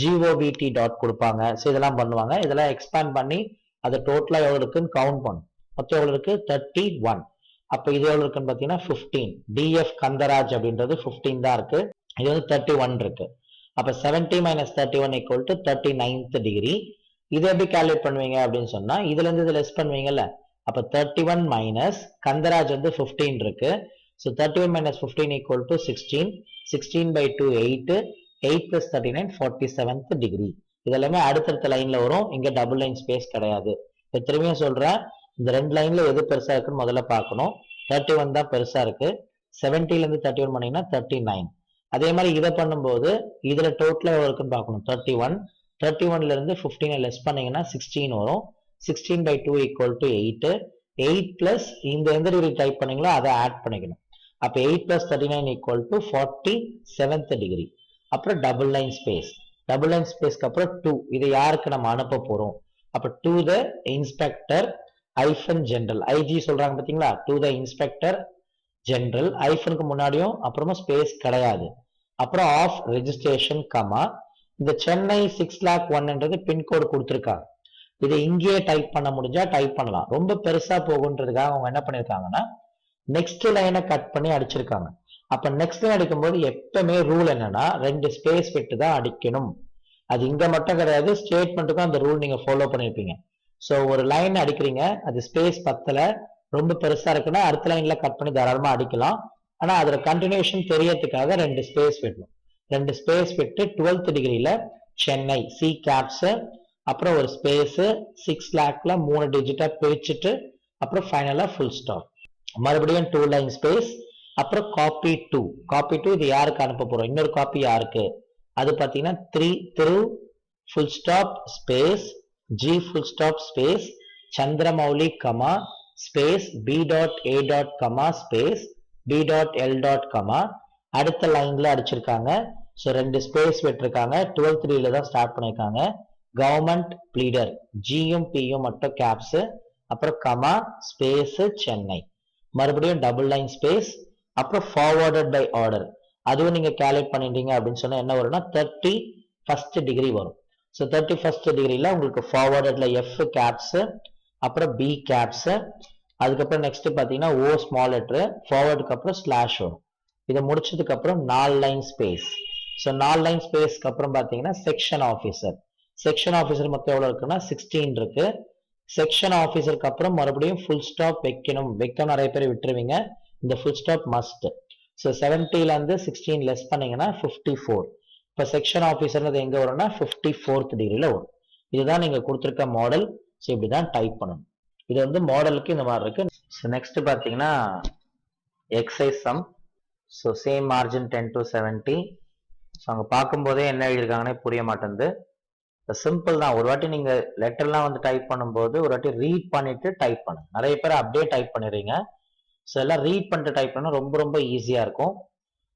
GOVT டாட் கொடுப்பாங்க. ஸோ இதெல்லாம் பண்ணுவாங்க. இதெல்லாம் எக்ஸ்பேண்ட் பண்ணி அது டோட்டலா எவ்வளவு இருக்குன்னு கவுண்ட் பண்ணும். மொத்தம் எவ்வளவு இருக்கு? 31. அப்ப இது எவ்வளவு இருக்குன்னு பாத்தீங்கன்னா 15. DF கந்தராஜ் அப்படின்றது 15 தான் இருக்கு. இது வந்து 31 இருக்கு. அப்ப 70 minus 31 equal to 39th degree. இதை எப்படி கால்குலேட் பண்ணுவீங்க அப்படின்னு சொன்னா இதுல இருந்து இது லெஸ் பண்ணுவீங்கல்ல. அப்ப 31 மைனஸ் கந்தராஜ் வந்து 15 இருக்கு. So 31 minus 15 equal to 16. 16 by 2 8. 8 plus 39 47th degree. இதெல்லாமே அடுத்தடுத்த லைன்ல வரும். இங்க டபுள் லைன் ஸ்பேஸ் கிடையாது. இப்ப திரும்பியும் சொல்றேன், இந்த ரெண்டு லைன்ல எது பெருசா இருக்குன்னு முதல்ல பார்க்கணும். 31 தான் பெருசா இருக்கு. 70ல இருந்து 31 பண்ணீங்கன்னா 39. அதே மாதிரி இதை பண்ணும்போது இதுல டோட்டலா எவ்வளவு இருக்குன்னு பார்க்கணும். 31. 31ல இருந்து 15 லெஸ் பண்ணீங்கன்னா 16 வரும். 16 by 2 equal to 8. 8 plus இந்த எந்த டிகிரி டைப் பண்ணீங்களோ அதை ஆட் பண்ணிக்கணும். அப்ப 8 plus 39 equal to 47th degree. அப்புறம் double line space. Double line ஸ்பேஸ்க்கு அப்புறம் 2. இதை யாருக்கு நம்ம அனுப்ப போறோம்? அப்ப to the inspector hyphen general. IG சொல்றாங்க பாத்தீங்களா? to the inspector general. hyphenக்கு முன்னாடியும் அப்புறமா ஸ்பேஸ் கிடையாது. அப்புறம் ஆஃப் ரெஜிஸ்ட்ரேஷன் கமா. இந்த சென்னை 6,01,000 பின்கோடு கொடுத்துருக்காங்க. இதை இங்கேயே டைப் பண்ண முடிஞ்சா டைப் பண்ணலாம். ரொம்ப பெருசா போகுன்றதுக்காக அவங்க என்ன பண்ணிருக்காங்கன்னா நெக்ஸ்ட் லைனை கட் பண்ணி அடிச்சிருக்காங்க. அப்ப நெக்ஸ்ட் லைன் அடிக்கும்போது எப்பவுமே ரூல் என்னன்னா 2 ஸ்பேஸ் விட்டு தான் அடிக்கணும். அது இங்க மட்டும் கிடையாது, ஸ்டேட்மெண்ட்டுக்கும் அந்த ரூல் நீங்க ஃபாலோ பண்ணிருப்பீங்க. ஸோ ஒரு லைன் அடிக்கிறீங்க, அது ஸ்பேஸ் பத்தல, ரொம்ப பெருசா இருக்குன்னா அடுத்த லைன்ல கட் பண்ணி தாராளமா அடிக்கலாம். ஆனா அதோட கண்டினியூஷன் தெரியறதுக்காக 2 ஸ்பேஸ் விடணும். 2 ஸ்பேஸ் விட்டு 12th டிகிரில சென்னை C கேப்ஸ், அப்புறம் ஒரு ஸ்பேஸ் 6 lakhல 3 டிஜிட்டா பிரிச்சுட்டு அப்புறம் ஃபைனலா ஃபுல் ஸ்டாப். மறுபடியும் 2 லைன் ஸ்பேஸ், அப்புறம் காப்பி 2. காப்பி 2 இது யாருக்கு அனுப்ப போறோம்? இன்னொரு காப்பி யாருக்கு? அது பாத்தீங்கன்னா 3 Thiru full stop space G full stop space Chandramouli comma space B dot A dot comma space B dot L dot comma. அடுத்த லைன்ல அடிச்சிருக்காங்க. ஸோ 2 ஸ்பேஸ் விட்டுருக்காங்க. 12th டிகிரில தான் ஸ்டார்ட் பண்ணிருக்காங்க. கவர்மெண்ட் ப்ளீடர் Gயும் Pயும் மட்டும் கேப்ஸ், அப்புறம் கமா ஸ்பேஸ் சென்னை. மறுபடியும் டபுள் லைன் ஸ்பேஸ், அப்புறம் ஃபார்வர்டட் பை ஆர்டர். அதுவும் நீங்க கால்குலேட் பண்ணிட்டீங்க அப்படின்னு சொன்னா என்ன வரும்னா 31st டிகிரி வரும். ஸோ 31st டிகிரில உங்களுக்கு ஃபார்வர்டட்ல F கேப்ஸ், அப்புறம் B கேப்ஸ், அதுக்கப்புறம் நெக்ஸ்ட் பாத்தீங்கன்னா O ஸ்மால் லெட்டர், ஃபார்வர்டுக்கு அப்புறம் ஸ்லாஷ் வரும். இதை முடிச்சதுக்கு அப்புறம் 4 லைன் ஸ்பேஸ். ஸோ 4 லைன் ஸ்பேஸ்க்கு அப்புறம் பாத்தீங்கன்னா செக்ஷன் ஆஃபீஸர். செக்ஷன் ஆஃபீஸர் மொத்தம் எவ்வளவு இருக்குன்னா 16 இருக்கு. செக்ஷன் ஆஃபீஸருக்கு அப்புறம் மறுபடியும் ஃபுல் ஸ்டாப் வைக்கணும். வைக்க நிறைய பேர் விட்டுருவீங்க. இந்த ஃபுல் ஸ்டாப் மஸ்ட். ஸோ 70ல இருந்து 16 லெஸ் பண்ணீங்கன்னா 54. இப்போ செக்ஷன் ஆஃபீஸர்ன்றது எங்க வரும்னா 54th டிகிரில வரும். இதுதான் நீங்க கொடுத்துருக்க மாடல். ஸோ இப்படிதான் டைப் பண்ணணும். இது வந்து மாடலுக்கு இந்த மாதிரி இருக்கு. ஸோ நெக்ஸ்ட் பாத்தீங்கன்னா exercise some. So same margin 10 to 70. So அங்க பார்க்கும்போதே என்ன எழுதியிருக்காங்கன்னே புரிய மாட்டேங்குது. சிம்பிள் தான். ஒரு வாட்டி நீங்க லெட்டர்லாம் வந்து டைப் பண்ணும்போது ஒரு வாட்டி ரீட் பண்ணிட்டு டைப் பண்ணுங்க. நிறைய பேர் அப்படியே டைப் பண்ணிடுறீங்க. ஸோ எல்லாம் ரீட் பண்ணிட்டு டைப் பண்ணா ரொம்ப ரொம்ப ஈஸியா இருக்கும்.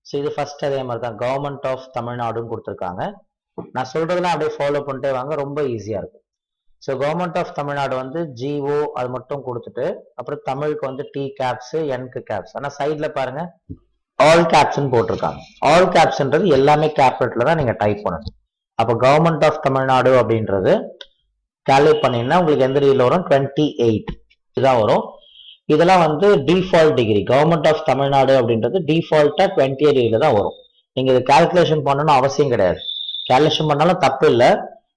ஸோ இது ஃபர்ஸ்ட் அதே மாதிரி தான் கவர்மெண்ட் ஆஃப் தமிழ்நாடுன்னு கொடுத்துருக்காங்க. நான் சொல்றதெல்லாம் அப்படியே ஃபாலோ பண்ணிட்டே வாங்க, ரொம்ப ஈஸியா இருக்கும். ஸோ கவர்மெண்ட் ஆஃப் தமிழ்நாடு வந்து GO அது மட்டும் கொடுத்துட்டு அப்புறம் தமிழுக்கு வந்து T கேப்ஸ், Nக்கு கேப்ஸ். ஆனா சைட்ல பாருங்க ஆல் கேப்ஸ்ன்னு போட்டிருக்காங்க. ஆல் கேப்ஸ்ன்றது எல்லாமே கேபிட்டல்ல தான் நீங்க டைப் பண்ணணும். அப்ப கவர்மெண்ட் ஆஃப் தமிழ்நாடு அப்படின்றது கால்குலேட் பண்ணீங்கன்னா உங்களுக்கு எந்த டிகிரில வரும்? 28 இதுதான் வரும். இதெல்லாம் வந்து default degree. Government of Tamil Nadu அப்படின்றது டிஃபால்ட்டா 28 டிகிரில தான் வரும். நீங்க இது கால்குலேஷன் பண்ணணும்னு அவசியம் கிடையாது. கால்குலேஷன் பண்ணாலும் தப்பு இல்லை.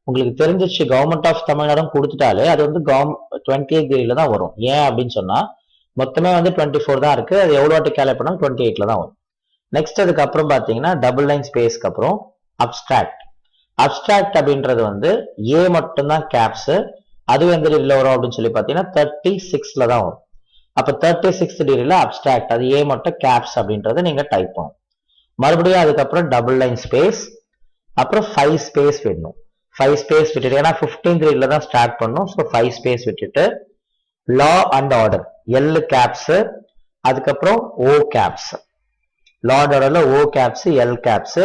உங்களுக்கு தெரிஞ்சிச்சு கவர்மெண்ட் ஆஃப் தமிழ்நாடு கொடுத்துட்டாலே அது வந்து 28 டிகிரில தான் வரும். ஏன் அப்படின்னு சொன்னா மொத்தமே வந்து 24 தான் இருக்கு. அது எவ்வளவு வாட்டி கால்குலேட் பண்ணாலும் 28ல தான் வரும். நெக்ஸ்ட் அதுக்கப்புறம் பாத்தீங்கன்னா டபுள் லைன் ஸ்பேஸ்க்கு அப்புறம் அப்ஸ்ட்ராக்ட். அப்ஸ்ட்ராக்ட் அப்படின்றது வந்து A மட்டும்தான் கேப்ஸ். அது எந்த டிகிரில வரும் அப்படின்னு சொல்லி பாத்தீங்கன்னா 36ல தான் வரும். அப்ப 36th டிகிரில அப்ஸ்ட்ராக்ட், அது A மட்டும் கேப்ஸ் அப்படின்றத நீங்க டைப் பண்ணணும். மறுபடியும் அதுக்கப்புறம் டபுள் லைன் ஸ்பேஸ், அப்புறம் 5 ஸ்பேஸ் விடணும். 5 ஸ்பேஸ் விட்டுட்டு, ஏன்னா 15th டிகிரில தான் ஸ்டார்ட் பண்ணும். ஸோ 5 ஸ்பேஸ் விட்டுட்டு law and order L caps, அதுக்கப்புறம் O கேப்ஸ். லா அண்ட் ஆர்டர்ல O கேப்ஸ், L கேப்ஸ்,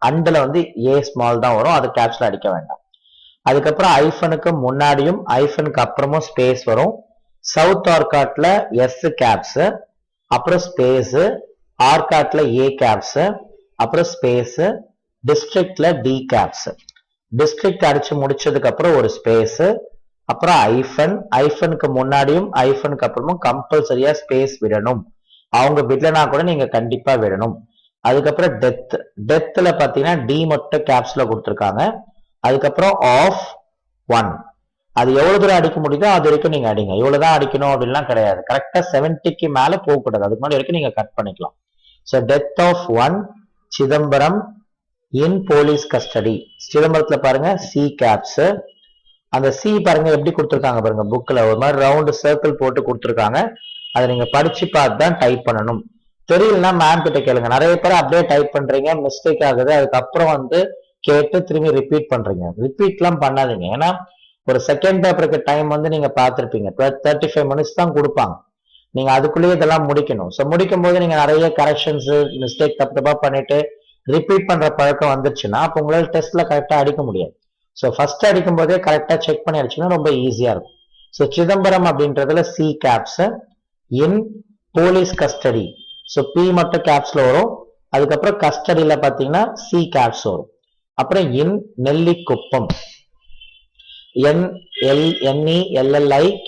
அண்ட்ல வந்து A ஸ்மால் தான் வரும். அது கேப்ஸ்ல அடிக்க வேண்டாம். அதுக்கப்புறம் ஐஃபனுக்கு முன்னாடியும் ஐஃபனுக்கு அப்புறமும் ஸ்பேஸ் வரும். சவுத் ஆர்காட்ல எஸ் கேப்ஸ், அப்புறம் ஸ்பேஸ், ஆர்காட்ல ஏ கேப்ஸ், அப்புறம் ஸ்பேஸ், டிஸ்ட்ரிக்ட்ல டி கேப்ஸ். டிஸ்ட்ரிக்ட் அடிச்சு முடிச்சதுக்கு அப்புறம் ஒரு ஸ்பேஸ், அப்புறம் ஐஃபனுக்கு முன்னாடியும் ஐஃபனுக்கு அப்புறமும் கம்பல்சரியா ஸ்பேஸ் விடணும். அவங்க விடலனா கூட நீங்க கண்டிப்பா விடணும். அதுக்கப்புறம் டெத்ல பாத்தீங்கன்னா டி மட்டும் கேப்ஸ்ல கொடுத்துருக்காங்க. அதுக்கப்புறம் ஆஃப் 1, அது எவ்வளவு தூரம் அடிக்க முடியுதோ அது வரைக்கும் நீங்க அடிங்க. இவ்வளவுதான் அடிக்கணும் அப்படின்லாம் கிடையாது. கரெக்டா 70க்கு மேல போகக்கூடாது, அதுக்கு முன்னாடி வரைக்கும் நீங்க கட் பண்ணிக்கலாம். So death of 1 Chidambaram in police custody. சிதம்பரத்துல பாருங்க சி கேப்ஸ். அந்த சி பாருங்க எப்படி கொடுத்துருக்காங்க பாருங்க, புக்ல ஒரு மாதிரி ரவுண்ட் சர்க்கிள் போட்டு கொடுத்துருக்காங்க. அதை நீங்க படிச்சு பார்த்து தான் டைப் பண்ணணும். தெரியலன்னா மேம் கிட்ட கேளுங்க. நிறைய பேர் அப்படியே டைப் பண்றீங்க, மிஸ்டேக் ஆகுது. அதுக்கப்புறம் வந்து கேட்டு திரும்பி ரிப்பீட் பண்றீங்க. ரிப்பீட்லாம் பண்ணாதீங்க. ஏன்னா ஒரு செகண்ட் பேப்பருக்கு டைம் வந்து நீங்க பார்த்துருப்பீங்க 35 மினிட்ஸ் தான் கொடுப்பாங்க. நீங்க அதுக்குள்ளேயே இதெல்லாம் முடிக்கணும். ஸோ முடிக்கும் போது நீங்க நிறைய கரெக்ஷன்ஸ் மிஸ்டேக் தப்பு தப்பா பண்ணிட்டு ரிப்பீட் பண்ற பழக்கம் வந்துருச்சுன்னா அப்போ உங்களால டெஸ்ட்ல கரெக்டா அடிக்க முடியாது. ஸோ ஃபர்ஸ்ட் அடிக்கும் போதே கரெக்டா செக் பண்ணி அடிச்சுன்னா ரொம்ப ஈஸியா இருக்கும். ஸோ சிதம்பரம் அப்படின்றதுல C caps, in police custody. So P மட்டும் கேப்ஸ்ல வரும். அதுக்கப்புறம் கஸ்டடியில பாத்தீங்கன்னா சி கேப்ஸ் வரும். அப்புறம் இன் நெல்லிக்குப்பம்,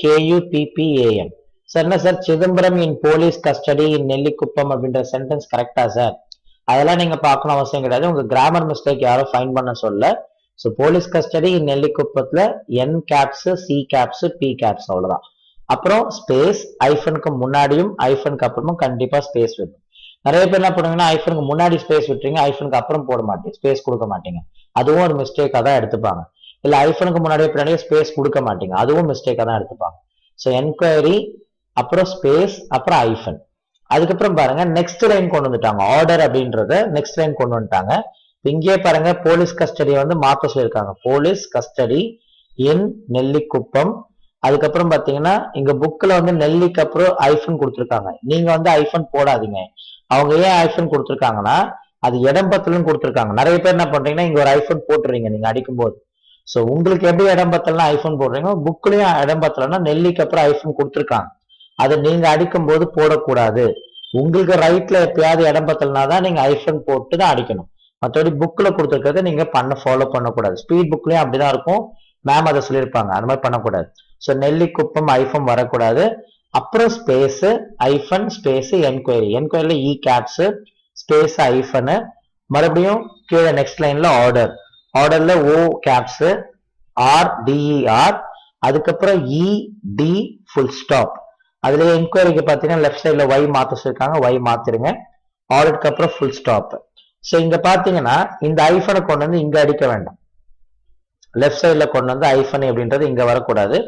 NELLIKUPPAM. சார் என்ன sir Chidambaram in police custody in Nellikuppam அப்படின்ற சென்டென்ஸ் கரெக்டா சார்? அதெல்லாம் நீங்க பார்க்கணும் அவசியம் கிடையாது. உங்க கிராமர் மிஸ்டேக் யாரும் ஃபைன் பண்ண சொல்ல. ஸோ போலீஸ் கஸ்டடி இன் நெல்லிக்குப்பத்துல N caps, C caps, P caps, அவ்வளவுதான். அப்புறம் ஸ்பேஸ், ஐஃபனுக்கு முன்னாடியும் ஐஃபனுக்கு அப்புறமும் கண்டிப்பா ஸ்பேஸ் விடும். நிறைய பேர் என்ன பண்ணுவீங்கன்னா ஐஃபனுக்கு முன்னாடி ஸ்பேஸ் விட்டுறீங்க, ஐஃபனுக்கு அப்புறம் போட மாட்டீங்க, ஸ்பேஸ் கொடுக்க மாட்டீங்க. அதுவும் ஒரு மிஸ்டேக்கா தான் எடுத்துப்பாங்க. இல்ல ஐஃபனுக்கு முன்னாடியே பின்னாடியே ஸ்பேஸ் கொடுக்க மாட்டீங்க, அதுவும் மிஸ்டேக்கா தான் எடுத்துப்பாங்க. ஸோ என்கொயரி, அப்புறம் ஸ்பேஸ், அப்புறம் ஐஃபன். அதுக்கப்புறம் பாருங்க நெக்ஸ்ட் லைன் கொண்டு வந்துட்டாங்க. ஆர்டர் அப்படின்றத நெக்ஸ்ட் லைன் கொண்டு வந்துட்டாங்க. இங்கே பாருங்க போலீஸ் கஸ்டடியை வந்து மாத்த சொல்லியிருக்காங்க. Police custody in Nellikuppam. அதுக்கப்புறம் பாத்தீங்கன்னா இங்க புக்ல வந்து நெல்லிக்கு அப்புறம் ஐஃபன் கொடுத்துருக்காங்க. நீங்க வந்து ஐஃபன் போடாதீங்க. அவங்க ஏன் ஐஃபன் கொடுத்துருக்காங்கன்னா அது இடம்பத்தலும் கொடுத்துருக்காங்க. நிறைய பேர் என்ன பண்றீங்கன்னா இங்க ஒரு ஐஃபன் போட்டுறீங்க நீங்க அடிக்கும் போது. ஸோ உங்களுக்கு எப்படி இடம்பத்தல்னா ஐஃபன் போடுறீங்க, புக்லயும் இடம்பத்தலன்னா நெல்லிக்கு அப்புறம் ஐஃபன் கொடுத்துருக்காங்க. அதை நீங்க அடிக்கும் போது போடக்கூடாது. உங்களுக்கு ரைட்ல எப்பயாவது இடம்பத்தல்னா தான் நீங்க ஐஃபன் போட்டு தான் அடிக்கணும். மற்றபடி புக்ல கொடுத்துருக்கிறத நீங்க ஃபாலோ பண்ணக்கூடாது. ஸ்பீட் புக்லயும் அப்படிதான் இருக்கும், மேம் அதை சொல்லியிருப்பாங்க, அந்த மாதிரி பண்ணக்கூடாது. ஸோ நெல்லிக்குப்பம் ஐஃபன் வரக்கூடாது. அப்புறம் ஸ்பேஸ், ஐஃபன், ஸ்பேஸ், என்கொயரி. என்கொயரியில இ கேப்ஸ், ஸ்பேஸ், ஐஃபனு. மறுபடியும் கீழே நெக்ஸ்ட் லைன்ல ஆர்டர். ஆர்டர்ல ஓ கேப்ஸ், ஆர் டிஇஆர். அதுக்கப்புறம் இ டி ஃபுல் ஸ்டாப். அதுல என்கொயரிக்கு பாத்தீங்கன்னா லெஃப்ட் சைட்ல ஒய் மாத்த சொல்லிருக்காங்க, ஒய் மாத்திருங்க. ஆர்டருக்கு அப்புறம் ஃபுல் ஸ்டாப். ஸோ இங்க பாத்தீங்கன்னா இந்த ஐஃபனை கொண்டு வந்து இங்க அடிக்க வேண்டாம். லெஃப்ட் சைட்ல கொண்டு வந்து ஐஃபன் அப்படின்றது இங்க வரக்கூடாது.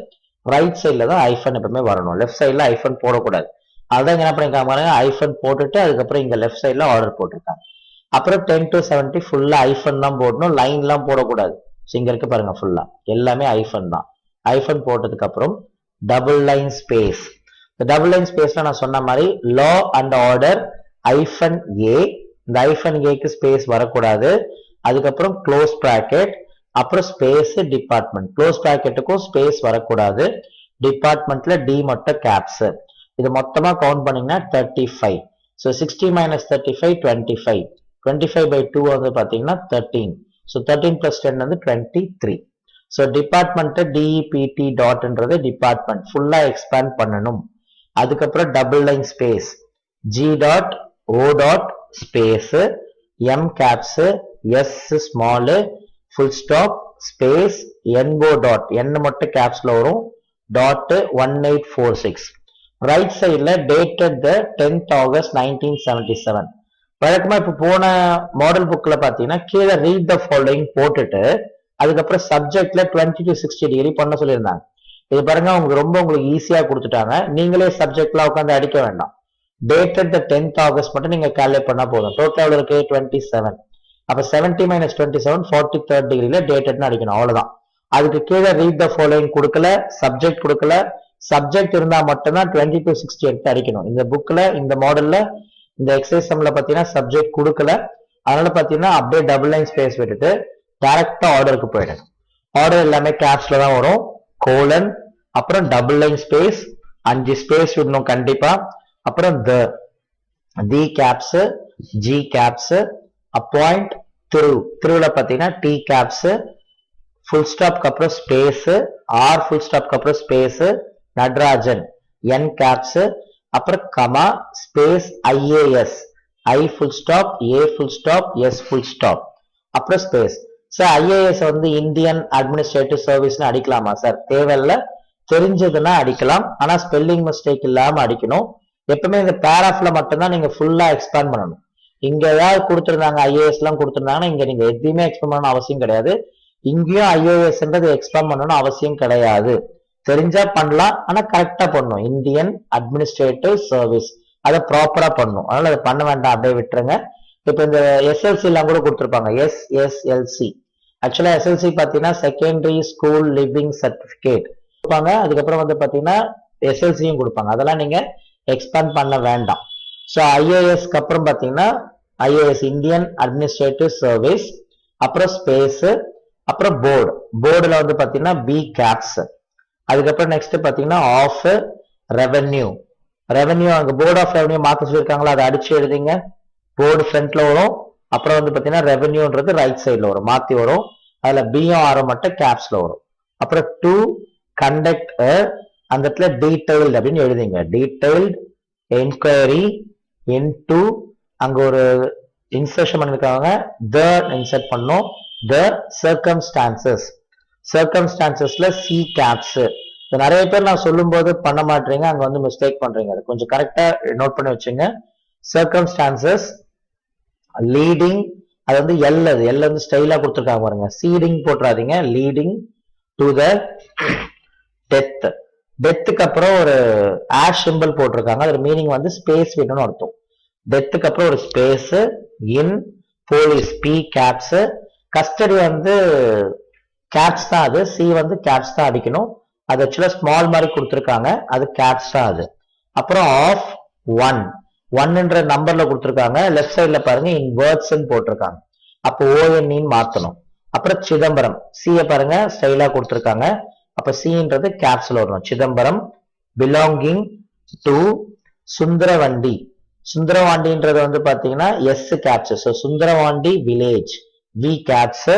ரைட் சைட்ல தான் ஐஃபன் எப்பவுமே வரணும். லெஃப்ட் சைட்ல ஐஃபன் போடக்கூடாது. அதான் என்ன பண்ணிருக்காங்க, ஐஃபன் போட்டுட்டு அதுக்கப்புறம் இங்க லெஃப்ட் சைட்ல ஆர்டர் போட்டிருக்காங்க. அப்புறம் 10 to 70 ஃபுல்லா ஐஃபன் தான் போடணும், லைன் எல்லாம் போடக்கூடாது. இங்க இருக்கு பாருங்க, ஃபுல்லா எல்லாமே ஐஃபன் தான். ஐஃபன் போட்டதுக்கு அப்புறம் double line space. Double line ஸ்பேஸ்ல நான் சொன்ன மாதிரி லா அண்ட் ஆர்டர் ஐஃபன் ஏ. இந்த ஐஃபன் ஏக்கு ஸ்பேஸ் வரக்கூடாது. அதுக்கப்புறம் க்ளோஸ் பிராக்கெட், அப்புறம் ஸ்பேஸ், டிபார்ட்மெண்ட். க்ளோஸ் பிராக்கெட்டுக்கும் ஸ்பேஸ் வரக்கூடாது. டிபார்ட்மெண்ட்ல டி மட்டும் கேப்ஸ். இது மொத்தமா கவுண்ட் பண்ணீங்கன்னா 35. So 60 minus 35 25. 25/2 வந்து பாத்தீங்கன்னா 13. ஸோ 13 plus 10 வந்து 23. ஸோ டிபார்ட்மெண்ட் டிஇபிடி டாட்ன்றது டிபார்ட்மெண்ட் ஃபுல்லா எக்ஸ்பேண்ட் பண்ணணும். அதுக்கப்புறம் double line space, G dot O dot space, M caps, S small, full stop, space, NO dot, N மட்டும் கேப்ஸ்ல வரும், டாட் 1846. ரைட் சைட்ல டேட்டட் த 10th August 1977. வழக்கமா இப்ப போன மாடல் புக்ல பாத்தீங்கன்னா கீழே ரீட் த ஃபாலோயிங் போட்டுட்டு அதுக்கப்புறம் சப்ஜெக்ட்ல 20 to 60 டிகிரி பண்ண சொல்லியிருந்தாங்க. இது பாருங்க உங்களுக்கு ஈஸியா கொடுத்துட்டாங்க. நீங்களே சப்ஜெக்ட்ல உட்காந்து அடிக்க வேண்டாம். டேட்டட் த 10th August மட்டும் நீங்க கால்குலேட் பண்ணா போதும். டோட்டல் இருக்கு 27. அப்ப 70 minus 27 43rd டிகிரில டேட்டட்னு அடிக்கணும், அவ்வளவுதான். அதுக்கு கீழே ரீட் த ஃபாலோயிங் கொடுக்கல, சப்ஜெக்ட் கொடுக்கல. சப்ஜெக்ட் இருந்தா மட்டும்தான் 20 to 60 எடுத்து அடிக்கணும். இந்த புக்ல இந்த மாடல்ல இந்த எக்ஸசைஸ் சம்ல பாத்தீங்கன்னா சப்ஜெக்ட் கொடுக்கல. அதனால பாத்தீங்கன்னா அப்படியே டபுள் லைன் ஸ்பேஸ் விட்டுட்டு டைரக்டா ஆர்டருக்கு போயிடுங்க. ஆர்டர் எல்லாமே கேப்ஸ்ல தான் வரும். கோலன், அப்புறம் டபுள் லைன் ஸ்பேஸ், 5 ஸ்பேஸ் விடணும் கண்டிப்பா. அப்புறம் தி கேப்ஸ், ஜி கேப்ஸ், அப்பாயிண்ட், திருவுல பாத்தீங்கன்னா டி கேப்ஸ், ஃபுல் ஸ்டாப்க்கு அப்புறம் ஸ்பேஸ், ஆர் ஃபுல் ஸ்டாப்க்கு அப்புறம் ஸ்பேஸ், நடராஜன் என் கேப்ஸ், அப்புறம் comma space IAS, I full stop, A full stop, S full stop, அப்புறம் ஸ்பேஸ். சார் ஐஏஎஸ் வந்து இந்தியன் அட்மினிஸ்ட்ரேட்டிவ் சர்வீஸ்னு அடிக்கலாமா சார்? தேவையில்ல, தெரிஞ்சதுன்னா அடிக்கலாம். ஆனா ஸ்பெல்லிங் மிஸ்டேக் இல்லாம அடிக்கணும். எப்பவுமே இந்த பேராஃப்ல மட்டும்தான் நீங்க ஃபுல்லா எக்ஸ்பேண்ட் பண்ணணும். இங்க ஏதாவது கொடுத்துருந்தாங்க ஐஏஎஸ் எல்லாம் கொடுத்துருந்தாங்கன்னா இங்க நீங்க எதுவுமே எக்ஸ்பேண்ட் பண்ணணும் அவசியம் கிடையாது. இங்கேயும் ஐஏஎஸ்ன்றது எக்ஸ்பேண்ட் பண்ணணும் அவசியம் கிடையாது. தெரிஞ்சா பண்ணலாம், ஆனா கரெக்டா பண்ணணும். இந்தியன் அட்மினிஸ்ட்ரேட்டிவ் சர்வீஸ் அதை ப்ராப்பரா பண்ணணும். அதனால அதை பண்ண வேண்டாம், அப்படியே விட்டுருங்க. இப்ப இந்த எஸ்எல்சி எல்லாம் கூட கொடுத்துருப்பாங்க, எஸ்எஸ்எல்சி. ஆக்சுவலா எஸ்எல்சி பாத்தீங்கன்னா செகண்டரி ஸ்கூல் லிவிங் சர்டிபிகேட் கொடுப்பாங்க. அதுக்கப்புறம் வந்து பாத்தீங்கன்னா எஸ்எல்சியும் கொடுப்பாங்க. அதெல்லாம் நீங்க எக்ஸ்பேண்ட் பண்ண வேண்டாம். ஸோ ஐஏஎஸ்க்கு அப்புறம் பாத்தீங்கன்னா ஐஏஎஸ் இந்தியன் அட்மினிஸ்ட்ரேட்டிவ் சர்வீஸ், அப்புறம் ஸ்பேஸ், அப்புறம் போர்டுல வந்து பாத்தீங்கன்னா பி கேப்ஸ். அதுக்கப்புறம் நெக்ஸ்ட் பாத்தீங்கன்னா ஆஃப் ரெவென்யூ. அங்க போர்டு ஆஃப் ரெவென்யூ மாத்த சொல்லியிருக்காங்களா, அதை அடிச்சு எழுதிங்க. போர்டு ஃப்ரண்ட்ல வரும். அப்புறம் வந்து பாத்தீங்கன்னா ரெவென்யூன்றது ரைட் சைட்ல வரும், மாத்தி வரும். அதுல பியும் ஆரும் மட்டும் கேப்ஸ்ல வரும். அப்புறம் டு கண்டக்ட் அந்த இடத்துல டீடைல்டு அப்படின்னு எழுதிங்க. டீடைல்டு என்கொயரி இன்டு, அங்க ஒரு இன்சர்ஷன் பண்ணிருக்காங்க, த இன்சர்ட் பண்ணும். த சர்க்கம்ஸ்டான்சஸ்ல சி கேப்ஸ். நிறைய பேர் நான் சொல்லும் போது பண்ண மாட்டீங்க, அங்க வந்து மிஸ்டேக் பண்றீங்க. அது கொஞ்சம் கரெக்டா நோட் பண்ணி வச்சுங்க. சர்க்கம்ஸ்டான்சஸ் லீடிங், அது வந்து எல் வந்து ஸ்டைலா கொடுத்துருக்காங்க பாருங்க. சீடிங் போட்டுறாதீங்க, லீடிங் டு த டெத். டெத்துக்கு அப்புறம் ஒரு ஆஷ் சிம்பிள் போட்டிருக்காங்க. அதோட மீனிங் வந்து ஸ்பேஸ் விடணும்னு அர்த்தம். டெத்துக்கு அப்புறம் ஒரு space, in police P caps. Custody வந்து கேப்ஸ் தான், அது சி வந்து கேப்ஸ் தான் அடிக்கணும். அது ஆக்சுவலா ஸ்மால் மாதிரி கொடுத்துருக்காங்க, அது கேப்ஸ் தான் அது. அப்புறம் ஆஃப் ஒன்ன்ற நம்பர்ல கொடுத்துருக்காங்க. லெஃப்ட் சைட்ல பாருங்க இன் வேர்ட்ஸ் போட்டிருக்காங்க, அப்போ ஓஎன்இ மாத்தணும். அப்புறம் சிதம்பரம் சிய பாருங்க ஸ்டைலா கொடுத்துருக்காங்க, அப்ப சின்றது கேப்ஸ்ல வரணும். சிதம்பரம் பிலாங்கிங் டு சுந்தரவாண்டின்றது வந்து பாத்தீங்கன்னா S caps. So Sundaravandi village V caps.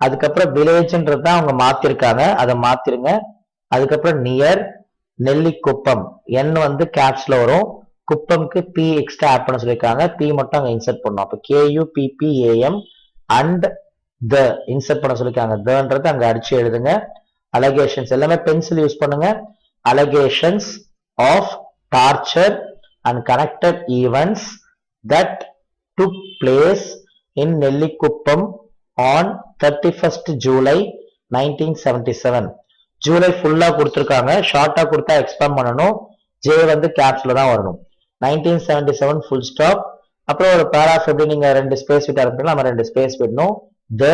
அதுக்கப்புறம் வில்லேஜ்ன்றது தான் அவங்க மாத்திருக்காங்க, அதை மாத்திருங்க. அதுக்கப்புறம் நியர் நெல்லிக்குப்பம் என் வந்து கேப்ஸ்ல வரும். குப்பம்க்கு பி எக்ஸ்ட்ரா ஆட் பண்ண சொல்லியிருக்காங்க, பி மட்டும் அங்க இன்சர்ட் பண்ணும். அப்ப KUPPAM அண்ட் த இன்சர்ட் பண்ண சொல்லியிருக்காங்க. தன்றது அங்க அடிச்சு எழுதுங்க. அலகேஷன்ஸ் எல்லாமே பென்சில் யூஸ் பண்ணுங்க. Allegations of torture and connected events that took place in Nellikuppam on 31st July 1977. July ஃபுல்லா கொடுத்துருக்காங்க, ஷார்ட்டா கொடுத்தா எக்ஸ்பேண்ட் பண்ணணும். ஜே வந்து கேப்ஸ்ல தான் வரணும். 1977 ஃபுல் ஸ்டாப். அப்புறம் ஒரு பேராஃப் எப்படி நீங்க 2 ஸ்பேஸ் விட்டு ஆரம்பிக்கலாம், நம்ம 2 ஸ்பேஸ் விடணும். த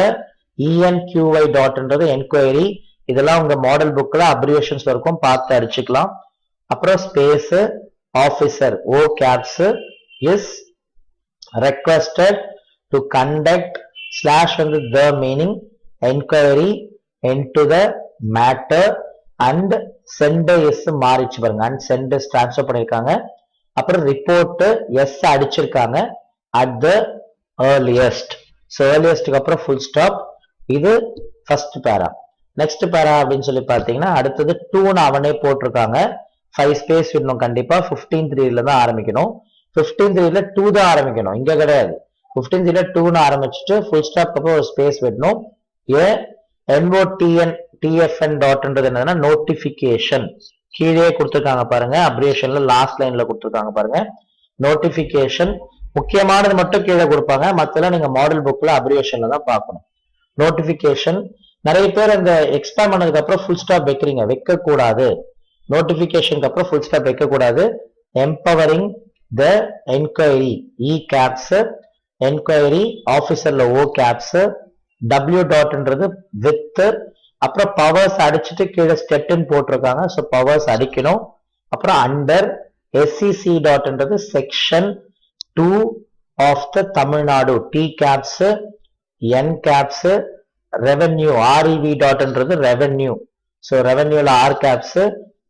ENQY டாட்ன்றது என்கொயரி. இதெல்லாம் உங்க மாடல் புக்ல அப்ரிவேஷன்ஸ்ல இருக்கும், பார்த்து அடிச்சுக்கலாம். அப்புறம் space officer O caps is requested to conduct slash வந்து the meaning enquiry into the matter and sent S மாறிச்சு பாருங்க, அண்ட் சென்ட் டிரான்ஸ்ஃபர் பண்ணிருக்காங்க. அப்புறம் ரிப்போர்ட் எஸ் அடிச்சிருக்காங்க அட் த ஏர்லியஸ்ட். ஸோ ஏர்லியஸ்ட்க்கு அப்புறம் ஃபுல் ஸ்டாப். இது ஃபர்ஸ்ட் பேரா. நெக்ஸ்ட் பேரா அப்படின்னு சொல்லி பார்த்தீங்கன்னா அடுத்தது 2ன்னு அவனே போட்டிருக்காங்க. 5 ஸ்பேஸ் விடணும் கண்டிப்பா. 15th ரீட்ல தான் ஆரம்பிக்கணும். 15th ரீட்ல 2 தான் ஆரம்பிக்கணும், இங்க கிடையாது. 15th ரீட்ல 2ன்னு ஆரம்பிச்சுட்டு ஃபுல் ஸ்டாப் அப்புறம் ஒரு ஸ்பேஸ் விடணும். NOTN டாட்ன்றது என்னதுன்னா நோட்டிபிகேஷன். கீழே கொடுத்துருக்காங்க பாருங்க, அப்ரிவேஷன்ல லாஸ்ட் லைன்ல கொடுத்துருக்காங்க பாருங்க. நோட்டிபிகேஷன் முக்கியமானது மட்டும் கீழே கொடுப்பாங்க, மத்தெல்லாம் நீங்க மாடல் புக்ல அப்ரிவேஷன்ல தான் பார்க்கணும். நோட்டிபிகேஷன் நிறைய பேர் அந்த எக்ஸ்பேண்ட் பண்ணதுக்கு அப்புறம் ஃபுல் ஸ்டாப் வைக்கிறீங்க, வைக்க கூடாது. நோட்டிபிகேஷனுக்கு அப்புறம் ஃபுல் ஸ்டாப் வைக்க கூடாது. Empowering the enquiry E caps. Enquiry ஆபீசர்ல ஓ கேப்ஸ். W டாட்ன்றது வித். அப்புறம் பவர்ஸ் அடிச்சுட்டு கீழே ஸ்டெப்னு போட்டிருக்காங்க, ஸோ பவர்ஸ் அடிக்கணும். அப்புறம் அண்டர் SEC டாட்ன்றது section 2 of the Tamil Nadu T caps. N caps revenue REV டாட்ன்றது ரெவென்யூ. ஸோ ரெவென்யூல ஆர் கேப்ஸ்,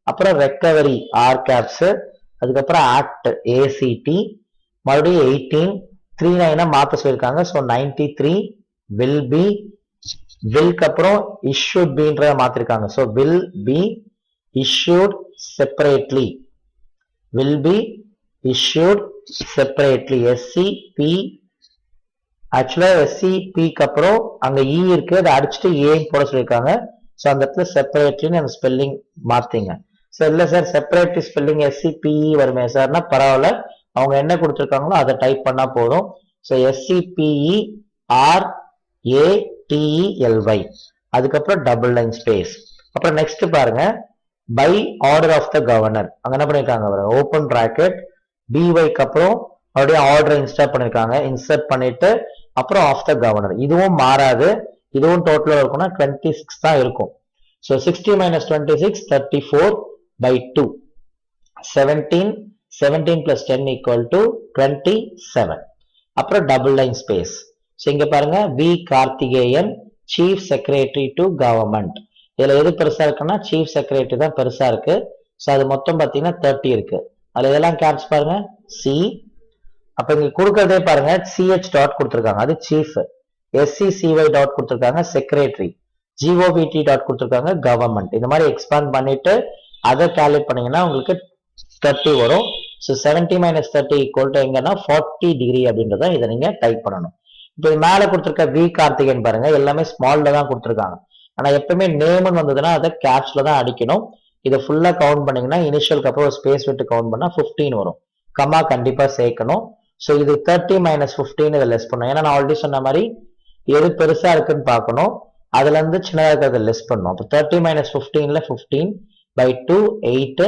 அப்புறம் ரெக்கவரி ஆர் கேப்ஸ், அதுக்கப்புறம் ஆக்ட் ஏசிடி, மறுபடியும் 18 39 மாத்த சொல்லியிருக்காங்க. ஸோ 93 வில் பி, வில்க்கு அப்புறம் issued பீன்றத மாத்திருக்காங்க. So will be issued separately, will be issued separately. SCP ஆக்சுவலா SCPக்கு அப்புறம் அங்க இ இருக்கு, அதை அடிச்சுட்டு ஏ போட சொல்லியிருக்காங்க. ஸோ அந்த இடத்துல செப்பரேட்லின்னு அந்த ஸ்பெல்லிங் மாத்திங்க. சார் இல்ல சார் செப்பரேட்லி ஸ்பெல்லிங் SCPE வருமே சார்னா பரவாயில்ல, அவங்க என்ன கொடுத்துருக்காங்களோ அதை டைப் பண்ணா போதும். ஸோ SCPE RATELY, அதுக்கப்புறம் டபுள் லைன் ஸ்பேஸ். அப்புறம் நெக்ஸ்ட் பாருங்க, by order of the governor. அங்க என்ன பண்ணிருக்காங்க, ஓப்பன் பிராக்கெட் BYக்கு அப்புறம் அப்படியே ஆர்டர் இன்ஸ்டால் பண்ணிருக்காங்க. இன்சர்ட் பண்ணிட்டு அப்புறம் ஆஃப் த கவர்னர். இதுவும் மாறாது, இதுவும் டோட்டலா இருக்கும்னா 26 தான் இருக்கும். So 60 - 26 34 by 2 17 17 plus 10 equal to 27. அப்புறம் டபுள் லைன் ஸ்பேஸ். ஸோ இங்க பாருங்க, V Karthikeyan chief secretary to government. இதுல எது பெருசா இருக்குன்னா சீஃப் செக்ரட்டரி தான் பெருசா இருக்கு. ஸோ அது மொத்தம் பார்த்தீங்கன்னா 30 இருக்கு. அதுல இதெல்லாம் கேப்ஸ் பாருங்க, சி. அப்ப இங்க கொடுக்கறதே பாருங்க, சிஹெச் டாட் கொடுத்துருக்காங்க, அது சீஃப். SCCY டாட் கொடுத்துருக்காங்க, செக்ரட்டரி. GOVT டாட் கொடுத்துருக்காங்க, கவர்மெண்ட். இந்த மாதிரி எக்ஸ்பேண்ட் பண்ணிட்டு அதை கால்குலேட் பண்ணீங்கன்னா உங்களுக்கு 30 வரும். ஸோ 70 - 30 ஈக்குவல் டு எங்கன்னா 40 டிகிரி அப்படின்றத இதை நீங்க டைப் பண்ணணும். இப்போ மேல கொடுத்துருக்க வி கார்த்திகேயன் பாருங்க, எல்லாமே ஸ்மால்ல தான் கொடுத்துருக்காங்க. ஆனா எப்பவுமே நேம்னு வந்ததுன்னா அதை கேப்ஸ்ல தான் அடிக்கணும். இதை ஃபுல்லா கவுண்ட் பண்ணீங்கன்னா இனிஷியலுக்கு அப்புறம் ஸ்பேஸ் விட்டு கவுண்ட் பண்ணா 15 வரும். கமா கண்டிப்பா சேர்க்கணும். ஸோ இது 30 - 15 இதை லெஸ் பண்ணும். ஏன்னா நான் ஆல்ரெடி சொன்ன மாதிரி எது பெருசா இருக்குன்னு பார்க்கணும், அதுல இருந்து சின்னதா இருக்கிறத லெஸ் பண்ணும். அப்போ 30 - 15ல 15 by 2 8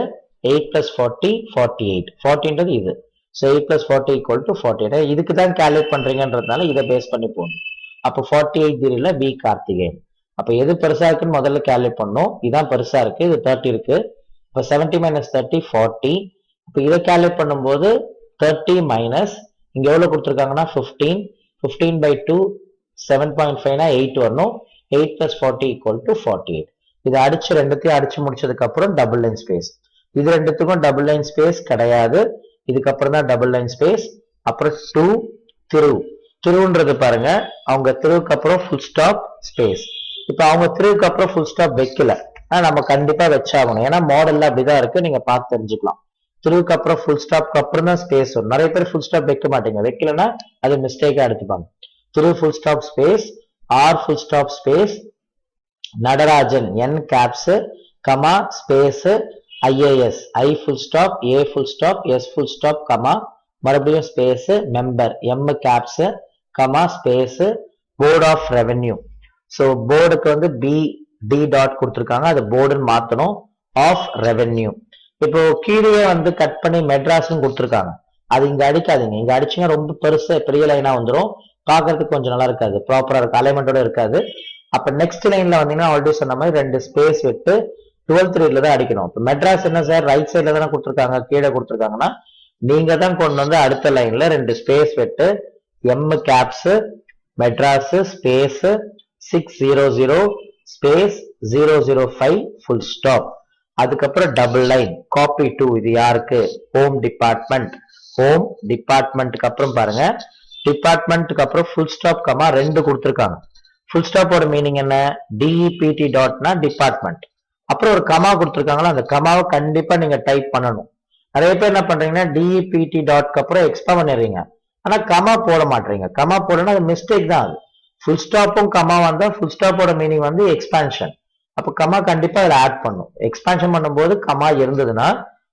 8 plus 40 48 40ன்றது இது. So 8 plus 40 equal to 48. இதுக்கு தான் கால்குலேட் பண்றீங்கன்றதுனால இதை பேஸ் பண்ணி போகணும். அப்போ 48 டிகிரில பி கார்த்திகேயன். அப்ப எது பெருசா இருக்குன்னு முதல்ல கால்குலேட் பண்ணணும். இதான் பெருசா இருக்கு, இது 30 இருக்கு. இப்போ 70 - 30 40. இப்போ இதை கால்குலேட் பண்ணும்போது 30 மைனஸ் இங்க எவ்வளவு கொடுத்துருக்காங்கன்னா 15 15 by 2 7.5னா 8 வரணும். 8 plus 40 equal to 48. இதை அடிச்சு ரெண்டுத்தையும் அடிச்சு முடிச்சதுக்கு அப்புறம் டபுள் லைன் ஸ்பேஸ். இது ரெண்டுத்துக்கும் டபுள் லைன் ஸ்பேஸ் கிடையாது, இதுக்கப்புறம் தான் டபுள் லைன் ஸ்பேஸ். அப்புறம் 2 திரு. திருன்றது பாருங்க, அவங்க திருவுக்கு அப்புறம் ஃபுல் ஸ்டாப் ஸ்பேஸ். இப்ப அவங்க திருவுக்கு அப்புறம் ஃபுல் ஸ்டாப் வைக்கல, ஆனா நம்ம கண்டிப்பா வச்சாகணும். ஏன்னா மாடல்ல அப்படிதான் இருக்கு, நீங்க பார்த்து தெரிஞ்சுக்கலாம். திருவுக்கு அப்புறம் ஃபுல் ஸ்டாப்க்கு அப்புறம் தான் ஸ்பேஸ் வரும். நிறைய பேர் ஃபுல் ஸ்டாப் வைக்க மாட்டீங்க, வைக்கலன்னா அது மிஸ்டேக்கா எடுத்துப்பாங்க. Thiru full stop space, R full stop space, Natarajan N caps, comma space, IAS I full stop, A full stop, S full stop, comma மறுபடியும் space, member M caps, comma space, board of revenue. So போர்டுக்கு வந்து BD dot கொடுத்துருக்காங்க, அது போர்டுன்னு மாத்தணும். Of revenue. இப்போ கீழே வந்து கட் பண்ணி மெட்ராஸ்ன்னு கொடுத்துருக்காங்க, அது இங்க அடிக்காதீங்க. இங்க அடிச்சீங்கன்னா ரொம்ப பெருசா பெரிய லைனா வந்துடும், பாக்குறதுக்கு கொஞ்சம் நல்லா இருக்காது, ப்ராப்பரா இருக்கு, அலைன்மெண்டோட இருக்காது. அப்ப நெக்ஸ்ட் லைன்ல வந்தீங்கன்னா ஆல்ரெடி சொன்ன மாதிரி 2 ஸ்பேஸ் விட்டு 12th ரீட்ல தான் அடிக்கணும். இப்போ மெட்ராஸ் என்ன சார் ரைட் சைட்ல தானே கொடுத்துருக்காங்க, கீழே கொடுத்துருக்காங்கன்னா நீங்க தான் கொண்டு வந்து அடுத்த லைன்ல 2 ஸ்பேஸ் விட்டு M caps, Madras space 600 space 005 full stop. அதுக்கப்புறம் டபுள் லைன் காப்பி டு. இது யாருக்கு, ஹோம் டிபார்ட்மெண்ட். ஹோம் டிபார்ட்மெண்ட்டுக்கு அப்புறம் பாருங்க, டிபார்ட்மெண்ட்டுக்கு அப்புறம் ஃபுல் ஸ்டாப் கமா 2 கொடுத்துருக்காங்க. ஃபுல் ஸ்டாப்போட மீனிங் என்ன, DEPT டாட்னா டிபார்ட்மெண்ட். அப்புறம் ஒரு கமா கொடுத்துருக்காங்களா, அந்த கமாவை கண்டிப்பா நீங்க டைப் பண்ணணும். நிறைய பேர் என்ன பண்றீங்கன்னா DEPT டாட்க்கு அப்புறம் எக்ஸ்ட்ரா பண்ணிடுறீங்க, ஆனா கமா போட மாட்டீங்க. கமா போடணும், அது மிஸ்டேக் தான். அது ஃபுல் ஸ்டாப்பும் கமா வந்தா ஃபுல் ஸ்டாப்போட மீனிங் வந்து எக்ஸ்பான்ஷன். அப்ப கமா கண்டிப்பா இதில் ஆட் பண்ணும். எக்ஸ்பான்ஷன் பண்ணும்போது கமா இருந்ததுன்னா,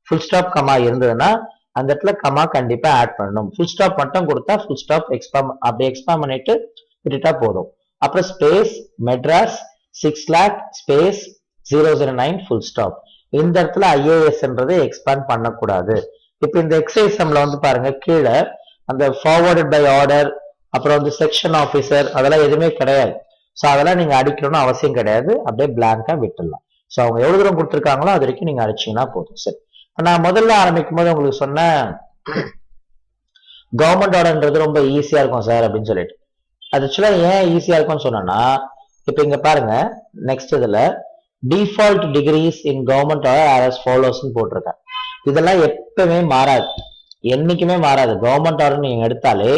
ஃபுல் ஸ்டாப் கமா இருந்ததுன்னா அந்த இடத்துல கமா கண்டிப்பா ஆட் பண்ணணும். ஃபுல் ஸ்டாப் மட்டும் கொடுத்தா ஃபுல் ஸ்டாப் அப்படி எக்ஸ்பாண்ட் பண்ணிட்டு விட்டுட்டா போதும். அப்புறம் space Madras 6 lakh space 009 full stop. இந்த இடத்துல IASன்றது எக்ஸ்பாண்ட் பண்ணக்கூடாது. இப்போ இந்த எக்ஸைசம்ல வந்து பாருங்க, கீழே அந்த ஃபார்வர்டட் பை ஆர்டர், அப்புறம் வந்து செக்ஷன் ஆஃபீஸர், அதெல்லாம் எதுவுமே கிடையாது. ஸோ அதெல்லாம் நீங்க அடிக்கணும்னு அவசியம் கிடையாது, அப்படியே பிளாங்கா விட்டுடலாம். ஸோ அவங்க எவ்வளவு தூரம் கொடுத்துருக்காங்களோ அது வரைக்கும் நீங்க அடிச்சீங்கன்னா போதும். சரி, நான் முதல்ல ஆரம்பிக்கும் போது உங்களுக்கு சொன்னேன் கவர்மெண்ட் ஆர்டர்ன்றது ரொம்ப ஈஸியா இருக்கும் சார் அப்படின்னு சொல்லிட்டு. அது ஆக்சுவலா ஏன் ஈஸியா இருக்கும்னு சொன்னா, இப்ப இங்க பாருங்க நெக்ஸ்ட் இதுல default degrees in government are as follows போட்டிருக்கேன். இதெல்லாம் எப்பவுமே மாறாது, என்னைக்குமே மாறாது. கவர்மெண்ட் ஆர்டர் நீங்க எடுத்தாலே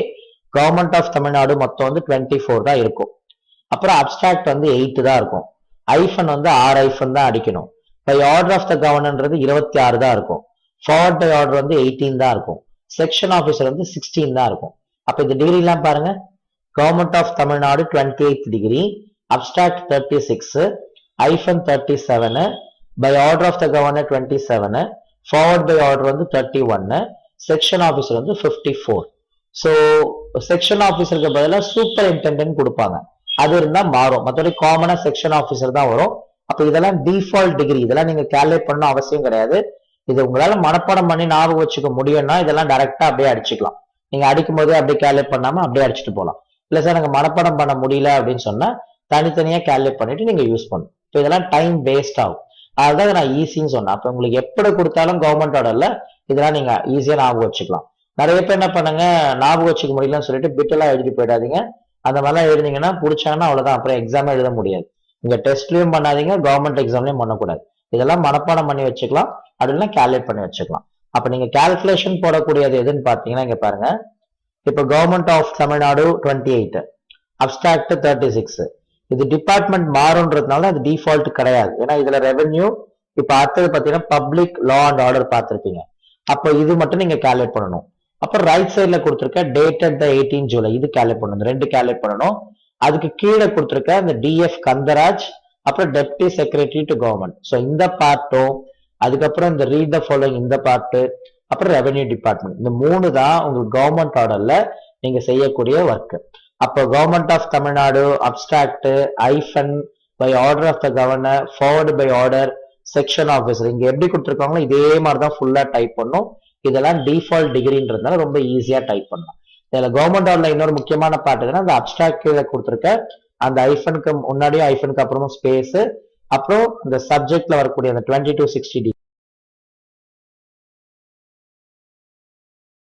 கவர்மெண்ட் ஆஃப் தமிழ்நாடு மொத்தம் வந்து 24 தான் இருக்கும். அப்புறம் அப்டிராக்ட் வந்து 8 தான் இருக்கும். ஐஃபன் வந்து 6 ஐஃபன் தான் அடிக்கணும். பை ஆர்டர் ஆஃப் த கவர்னர்ன்றது 26 தான் இருக்கும். ஃபார்வர்ட் பை ஆர்டர் வந்து 18 தான் இருக்கும். செக்ஷன் ஆஃபீஸர் வந்து 16 தான் இருக்கும். அப்ப இந்த டிகிரி எல்லாம் பாருங்க, government of Tamil Nadu 28th degree, abstract 36, ஐஃபன் 37, by order of the governor 27, forward by order வந்து 31, செக்ஷன் ஆஃபீஸர் வந்து 54. ஸோ செக்ஷன் ஆஃபீஸருக்கு பதிலாக சூப்பர் இன்டெண்டன்ட் கொடுப்பாங்க, அது இருந்தா மாறும். மற்றபடி காமனா செக்ஷன் ஆஃபீஸர் தான் வரும். அப்ப இதெல்லாம் டிஃபால்ட் டிகிரி, இதெல்லாம் நீங்க கால்குலேட் பண்ண அவசியம் கிடையாது. இது உங்களால மனப்பாடம் பண்ணி ஞாபகம் வச்சுக்க முடியும்னா இதெல்லாம் டைரக்டா அப்படியே அடிச்சுக்கலாம். நீங்க அடிக்கும் போதே அப்படியே கால்குலேட் பண்ணாம அப்படியே அடிச்சுட்டு போகலாம். இல்ல சார் எனக்கு மனப்பாடம் பண்ண முடியல அப்படின்னு சொன்னா தனித்தனியா கால்குலேட் பண்ணிட்டு நீங்க யூஸ் பண்ணணும். இப்போ இதெல்லாம் டைம் வேஸ்ட் ஆகும். அதுதான் நான் ஈஸின்னு சொன்னேன். அப்ப உங்களுக்கு எப்படி கொடுத்தாலும் கவர்மெண்ட் ஆர்டர்ல இதெல்லாம் நீங்க ஈஸியா ஞாபகம் வச்சுக்கலாம். நிறைய பேர் என்ன பண்ணுங்க, ஞாபகம் வச்சுக்க முடியலன்னு சொல்லிட்டு பிட் எல்லாம் எழுதி போயிடாதீங்க. அந்த மாதிரிலாம் எழுதினீங்கன்னா பிடிச்சாங்கன்னா அவ்வளவுதான், அப்புறம் எக்ஸாமே எழுத முடியாது. இங்க டெஸ்ட்லயும் பண்ணாதீங்க, கவர்மெண்ட் எக்ஸாம்லயும் பண்ணக்கூடாது. இதெல்லாம் மனப்பாடம் பண்ணி வச்சுக்கலாம், அப்படின்னா கால்குலேட் பண்ணி வச்சுக்கலாம். அப்ப நீங்க கால்குலேஷன் போடக்கூடியது எதுன்னு பாத்தீங்கன்னா இங்க பாருங்க, இப்ப கவர்மெண்ட் ஆஃப் தமிழ்நாடு 28, அப்டிராக்ட் 36. இது டிபார்ட்மெண்ட் மாறும்ன்றதுனால அது டிஃபால்ட் கிடையாது. ஏன்னா இதுல ரெவென்யூ, இப்ப அடுத்தது பாத்தீங்கன்னா பப்ளிக் லா அண்ட் ஆர்டர் பார்த்திருப்பீங்க. அப்போ இது மட்டும் நீங்க கால்குலேட் பண்ணணும். அப்புறம் ரைட் சைட்ல கொடுத்துருக்க டேட்டட் 18 ஜூலை, இது கால்குலேட் பண்ணணும், ரெண்டு கால்குலேட் பண்ணணும். அதுக்கு கீழே கொடுத்துருக்க இந்த டிஎஃப் கந்தராஜ், அப்புறம் deputy secretary to government. So இந்த பார்ட்டும், அதுக்கப்புறம் இந்த ரீட் த ஃபாலோயிங் இந்த பார்ட்டு, அப்புறம் ரெவென்யூ டிபார்ட்மெண்ட், இந்த 3 தான் உங்களுக்கு கவர்மெண்ட் ஆர்டர்ல நீங்க செய்யக்கூடிய ஒர்க். அப்போ government of Tamil Nadu, abstract, hyphen, by order of the governor, forward by order, section officer, இங்க எப்படி கொடுத்துருக்காங்களோ இதே மாதிரி தான் ஃபுல்லா டைப் பண்ணும். இதெல்லாம் டிஃபால்ட் டிகிரின்றதுனால ரொம்ப ஈஸியா டைப் பண்ணலாம். இதுல கவர்மெண்ட் ஆர்டர்ல இன்னொரு முக்கியமான பார்ட் எதுனா, அந்த அப்டிராக்ட் கீழே கொடுத்துருக்க அந்த ஐஃபனுக்கு முன்னாடியும் ஐஃபனுக்கு அப்புறமும் ஸ்பேஸ், அப்புறம் இந்த சப்ஜெக்ட்ல வரக்கூடிய அந்த 2260